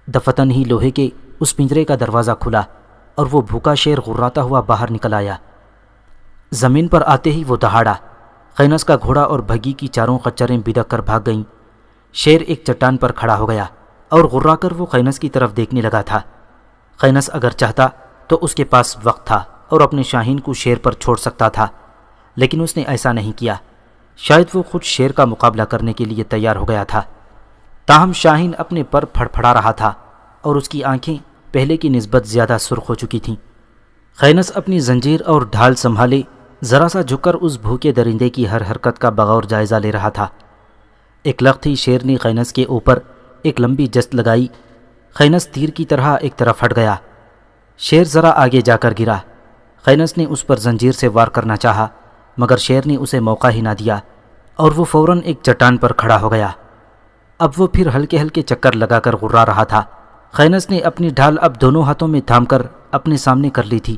دفتن ہی لوہے کے اس پنجرے کا دروازہ کھلا اور وہ بھوکا شیر غراتا ہوا باہر نکل آیا۔ زمین پر آتے ہی وہ دہاڑا۔ خینس کا گھوڑا اور بھگی کی 4 خچریں بدک کر بھاگ گئیں۔ شیر ایک چٹان پر کھڑا ہو گیا اور غرا کر وہ خینس کی طرف دیکھنے لگا تھا۔ خینس اگر چاہتا تو اس کے پاس وقت تھا اور اپنے شاہین کو شیر پر چھوڑ سکتا تھا، لیکن اس نے ایسا نہیں کیا۔ شاید وہ خود شیر کا مقابلہ کرنے کے لیے تیار ہو گیا تھا، تاہم شاہین اپنے پر پھڑپھڑا رہا تھا اور اس کی آنکھیں پہلے کی نسبت زیادہ سرخ ہو چکی تھیں۔ خینس اپنی زنجیر اور ڈھال سنبھالے ذرا سا جھک کر اس بھوکے درندے کی ہر حرکت کا بغور جائزہ لے رہا تھا۔ ایک لخت ہی شیر نے خینس کے اوپر ایک لمبی جست لگائی۔ خینس تیر کی طرح ایک طرف ہٹ گیا۔ شیر ذرا آگے جا کر گرا۔ خینس نے اس پر زنجیر سے وار کرنا چاہا مگر شیر نے اسے موقع ہی نہ دیا اور وہ فوراً ایک چٹان پر کھڑا ہو گیا۔ اب وہ پھر ہلکے ہلکے چکر لگا کر غرا رہا تھا۔ خینس نے اپنی ڈھال اب دونوں ہاتھوں میں تھام کر اپنے سامنے کر لی تھی۔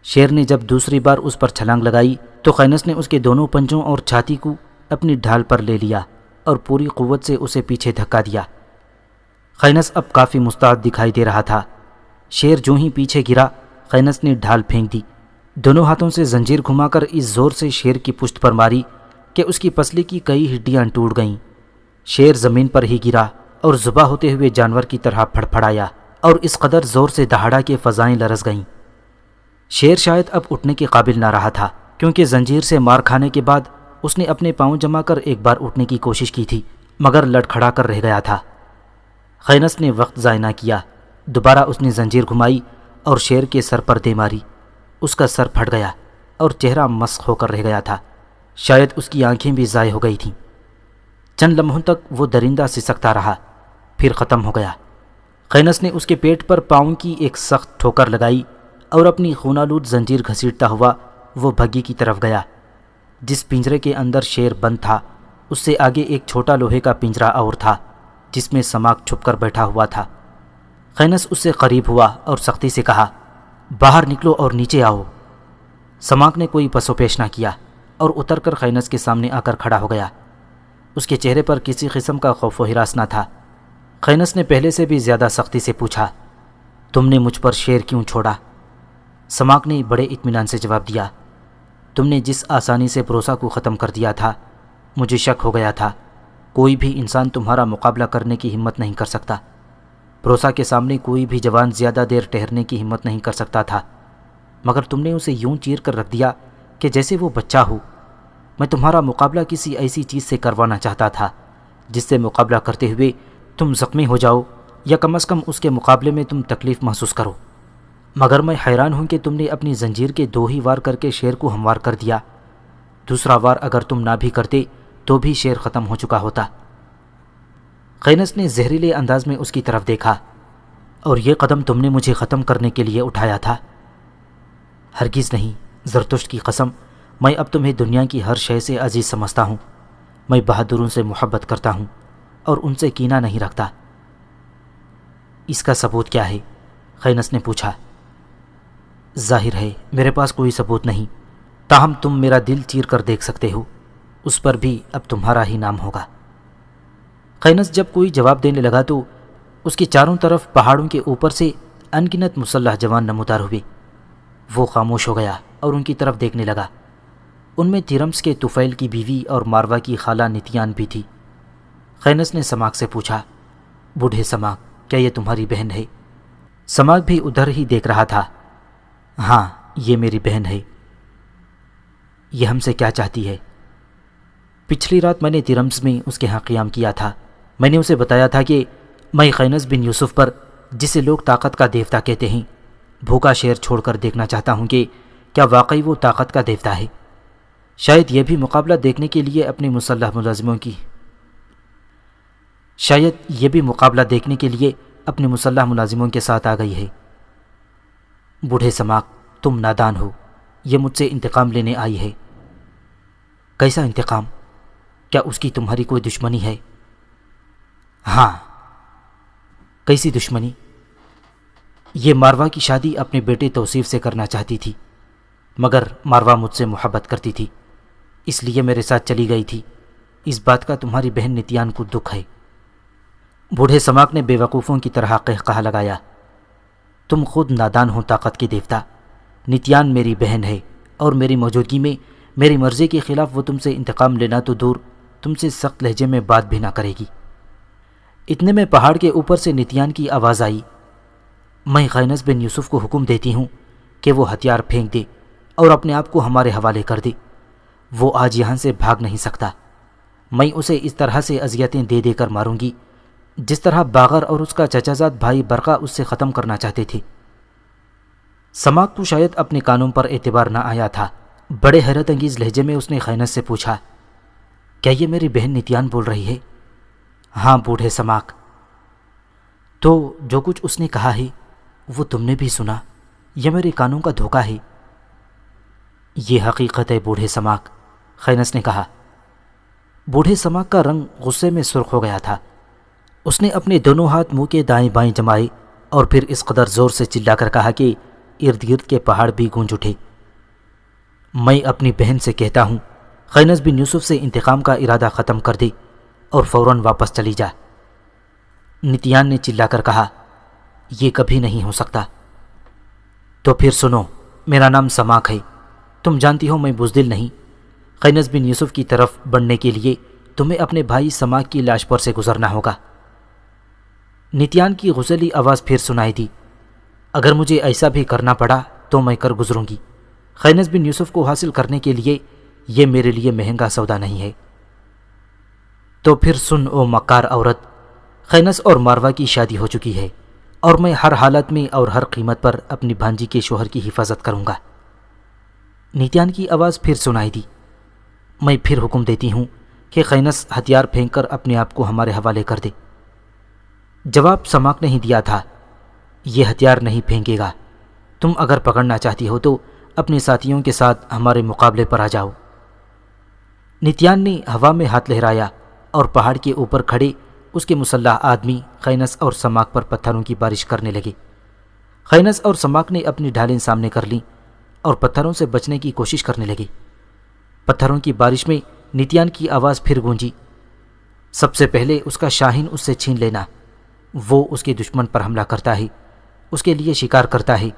شیر نے جب دوسری بار اس پر چھلانگ لگائی تو خینس نے اس کے دونوں پنجوں اور چھاتی کو اپنی ڈھال پر لے لیا اور پوری قوت سے اسے پیچھے دھکا دیا۔ خینس اب کافی مستعد دکھائی دے رہا تھا۔ شیر جو ہی پیچھے گرا، خینس نے ڈھال پھینک دی، دونوں ہاتھوں سے زنجیر گھما کر اس زور سے شیر کی پشت پر ماری کہ اس کی پسلی کی کئی ہڈیاں ٹوٹ گئیں۔ شیر زمین پر ہی گرا اور ذبح ہوتے ہوئے جانور کی طرح پھڑپھڑایا اور اس قدر زور سے دہاڑا کہ فضائیں لرز گئیں۔ شیر شاید اب اٹھنے کے قابل نہ رہا تھا، کیونکہ زنجیر سے مار کھانے کے بعد اس نے اپنے پاؤں جما کر ایک بار اٹھنے کی کوشش کی تھی مگر لڑکھڑا کر رہ گیا تھا۔ خینس نے وقت ضائع نہ کیا، دوبارہ اس نے زنجیر گھمائی اور شیر کے سر پر دے ماری۔ اس کا سر پھٹ گیا اور چہرہ مسخ ہو کر رہ گیا تھا، شاید اس کی آنکھیں بھی ضائع ہو گئی تھیں۔ چند لمحوں تک وہ درندہ سسکتا رہا، پھر ختم ہو گیا۔ خینس نے اس کے پیٹ پر پاؤں کی ایک سخت ٹھوکر لگائی اور اپنی خونالود زنجیر گھسیٹتا ہوا وہ بھگی کی طرف گیا۔ جس پنجرے کے اندر شیر بند تھا اس سے آگے ایک چھوٹا لوہے کا پنجرا اور تھا جس میں سماک چھپ کر بیٹھا ہوا تھا۔ خینس اس سے قریب ہوا اور سختی سے کہا، باہر نکلو اور نیچے آؤ۔ سماک نے کوئی پس و پیش نہ کیا اور اتر کر خینس کے سامنے آ کر کھڑا ہو گیا۔ اس کے چہرے پر کسی قسم کا خوف و ہراس نہ تھا۔ خینس نے پہلے سے بھی زیادہ سختی سے پوچھا، تم نے مجھ پر شیر کیوں چھوڑا؟ سماک نے بڑے اطمینان سے جواب دیا، تم نے جس آسانی سے بروسا کو ختم کر دیا تھا مجھے شک ہو گیا تھا کوئی بھی انسان تمہارا مقابلہ کرنے کی ہمت نہیں کر سکتا۔ بروسا کے سامنے کوئی بھی جوان زیادہ دیر ٹھہرنے کی ہمت نہیں کر سکتا تھا، مگر تم نے اسے یوں چیر کر رکھ دیا کہ جیسے وہ بچہ ہو۔ میں تمہارا مقابلہ کسی ایسی چیز سے کروانا چاہتا تھا جس سے مقابلہ کرتے ہوئے تم زخمی ہو جاؤ یا کم از کم اس کے مقابلے میں تم تکلیف محسوس کرو، مگر میں حیران ہوں کہ تم نے اپنی زنجیر کے 2 ہی وار کر کے شیر کو ہموار کر دیا۔ دوسرا وار اگر تم نہ بھی کرتے تو بھی شیر ختم ہو چکا ہوتا۔ خینس نے زہریلے انداز میں اس کی طرف دیکھا، اور یہ قدم تم نے مجھے ختم کرنے کے لیے اٹھایا تھا؟ ہرگز نہیں، زرتشت کی قسم، میں اب تمہیں دنیا کی ہر شے سے عزیز سمجھتا ہوں۔ میں بہادروں سے محبت کرتا ہوں اور ان سے کینہ نہیں رکھتا۔ اس کا ثبوت کیا ہے؟ خینس نے پوچھا۔ ظاہر ہے میرے پاس کوئی ثبوت نہیں، تاہم تم میرا دل چیر کر دیکھ سکتے ہو، اس پر بھی اب تمہارا ہی نام ہوگا۔ خینس جب کوئی جواب دینے لگا تو اس کے چاروں طرف پہاڑوں کے اوپر سے انگنت مسلح جوان نمودار ہوئے۔ وہ خاموش ہو گیا اور ان کی طرف دیکھنے لگا۔ ان میں تیرمس کے طفیل کی بیوی اور ماروا کی خالہ نتیان بھی تھی۔ خینس نے سماک سے پوچھا، بوڑھے سماک، کیا یہ تمہاری بہن ہے؟ سماک بھی ادھر ہی دیکھ رہا تھا۔ ہاں، یہ میری بہن ہے۔ یہ ہم سے کیا چاہتی ہے؟ پچھلی رات میں نے تیرمس میں اس کے ہاں قیام کیا تھا۔ میں نے اسے بتایا تھا کہ میں خینس بن یوسف پر، جسے لوگ طاقت کا دیوتا کہتے ہیں، بھوکا شیر چھوڑ کر دیکھنا چاہتا ہوں کہ کیا واقعی وہ طاقت کا دیوتا ہے۔ شاید یہ بھی مقابلہ دیکھنے کے لیے اپنے مسلح ملازموں کے ساتھ آ گئی ہے۔ بوڑھے سماک، تم نادان ہو، یہ مجھ سے انتقام لینے آئی ہے۔ کیسا انتقام؟ کیا اس کی تمہاری کوئی دشمنی ہے؟ ہاں۔ کیسی دشمنی؟ یہ ماروا کی شادی اپنے بیٹے توصیف سے کرنا چاہتی تھی، مگر ماروا مجھ سے محبت کرتی تھی، اس لیے میرے ساتھ چلی گئی تھی۔ اس بات کا تمہاری بہن نتیان کو دکھ ہے۔ بوڑھے سماک نے بے وقوفوں کی طرح قہقہا لگایا۔ تم خود نادان ہو طاقت کے دیوتا۔ نتیان میری بہن ہے اور میری موجودگی میں میری مرضی کے خلاف وہ تم سے انتقام لینا تو دور، تم سے سخت لہجے میں بات بھی نہ کرے گی۔ اتنے میں پہاڑ کے اوپر سے نتیان کی آواز آئی، میں خینس بن یوسف کو حکم دیتی ہوں کہ وہ ہتھیار پھینک دے اور اپنے آپ کو ہمارے حوالے کر دے۔ وہ آج یہاں سے بھاگ نہیں سکتا۔ میں اسے اس طرح سے اذیتیں دے دے کر ماروں گی جس طرح باغر اور اس کا چچا زاد بھائی برقع اس سے ختم کرنا چاہتے تھے۔ سماک کو شاید اپنے کانوں پر اعتبار نہ آیا تھا۔ بڑے حیرت انگیز لہجے میں اس نے خینس سے پوچھا، کیا یہ میری بہن نتیان بول رہی ہے؟ ہاں بوڑھے سماک۔ تو جو کچھ اس نے کہا ہے وہ تم نے بھی سنا؟ یہ میرے کانوں کا دھوکہ ہے۔ یہ حقیقت ہے بوڑھے سماک، خینس نے کہا۔ بوڑھے سماک کا رنگ غصے میں سرخ ہو گیا تھا۔ اس نے اپنے دونوں ہاتھ منہ کے دائیں بائیں جمائے اور پھر اس قدر زور سے چلا کر کہا کہ ارد گرد کے پہاڑ بھی گونج اٹھے۔ میں اپنی بہن سے کہتا ہوں خینس بن یوسف سے انتقام کا ارادہ ختم کر دے اور فوراً واپس چلی جا۔ نتیان نے چلا کر کہا، یہ کبھی نہیں ہو سکتا۔ تو پھر سنو، میرا نام سماک ہے۔ تم جانتی ہو میں بزدل نہیں۔ خینس بن یوسف کی طرف بڑھنے کے لیے تمہیں اپنے بھائی سماک کی لاش پر سے گزرنا ہوگا۔ نتیان کی غسیلی آواز پھر سنائی دی، اگر مجھے ایسا بھی کرنا پڑا تو میں کر گزروں گی۔ خینس بن یوسف کو حاصل کرنے کے لیے یہ میرے لیے مہنگا سودا نہیں ہے۔ تو پھر سن او مکار عورت، خینس اور ماروا کی شادی ہو چکی ہے اور میں ہر حالت میں اور ہر قیمت پر اپنی بھانجی کے شوہر کی حفاظت کروں گا۔ نتیان کی آواز پھر سنائی دی، میں پھر حکم دیتی ہوں کہ خینس ہتھیار پھینک کر اپنے آپ کو ہمارے حوالے کر دے۔ جواب سماک نے ہی دیا تھا، یہ ہتھیار نہیں پھینکے گا۔ تم اگر پکڑنا چاہتی ہو تو اپنے ساتھیوں کے ساتھ ہمارے مقابلے پر آ جاؤ۔ نتیان نے ہوا میں ہاتھ لہرایا اور پہاڑ کے اوپر کھڑے اس کے مسلح آدمی خینس اور سماک پر پتھروں کی بارش کرنے لگے۔ خینس اور سماک نے اپنی ڈھالیں سامنے کر لیں اور پتھروں سے بچنے کی کوشش کرنے لگے۔ پتھروں کی بارش میں نتیان کی آواز پھر گونجی، سب سے پہلے اس کا شاہین اس سے چھین لینا۔ وہ اس کے دشمن پر حملہ کرتا ہے، اس کے لیے شکار کرتا ہے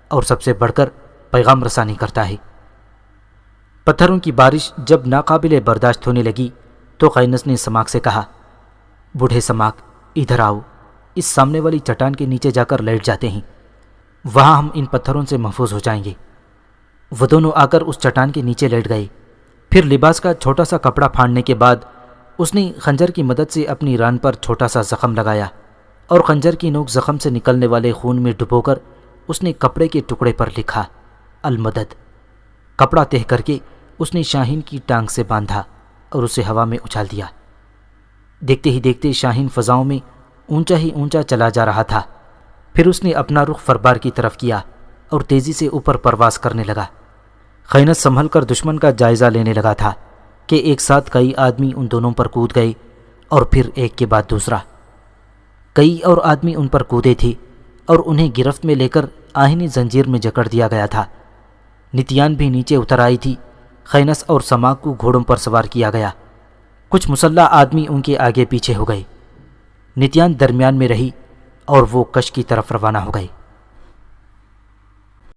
اور سب سے بڑھ کر پیغام رسانی کرتا ہے۔ پتھروں کی بارش جب ناقابل برداشت ہونے لگی تو خینس نے سماک سے کہا، بوڑھے سماک، ادھر آؤ، اس سامنے والی چٹان کے نیچے جا کر لیٹ جاتے ہیں، وہاں ہم ان پتھروں سے محفوظ ہو جائیں گے۔ وہ دونوں آ کر اس چٹان کے نیچے لیٹ گئے۔ پھر لباس کا چھوٹا سا کپڑا پھاڑنے کے بعد اس نے خنجر کی مدد سے اپنی ران پر چھوٹا سا زخم لگایا اور خنجر کی نوک زخم سے نکلنے والے خون میں ڈبو کر اس نے کپڑے کے ٹکڑے پر لکھا، المدد۔ کپڑا تہہ کر کے اس نے شاہین کی ٹانگ سے باندھا اور اسے ہوا میں اچھال دیا۔ دیکھتے ہی دیکھتے شاہین فضاؤں میں اونچا ہی اونچا چلا جا رہا تھا۔ پھر اس نے اپنا رخ فربار کی طرف کیا اور تیزی سے اوپر پرواز کرنے لگا۔ خینس سنبھل کر دشمن کا جائزہ لینے لگا تھا کہ ایک ساتھ کئی آدمی ان دونوں پر کود گئے اور پھر ایک کے بعد دوسرا۔ کئی اور آدمی ان پر کودے تھے اور انہیں گرفت میں لے کر آہنی زنجیر میں جکڑ دیا گیا تھا۔ نتیان بھی نیچے اتر آئی تھی۔ خینس اور سماک کو گھوڑوں پر سوار کیا گیا۔ کچھ مسلح آدمی ان کے آگے پیچھے ہو گئے۔ نتیان درمیان میں رہی اور وہ کش کی طرف روانہ ہو گئے۔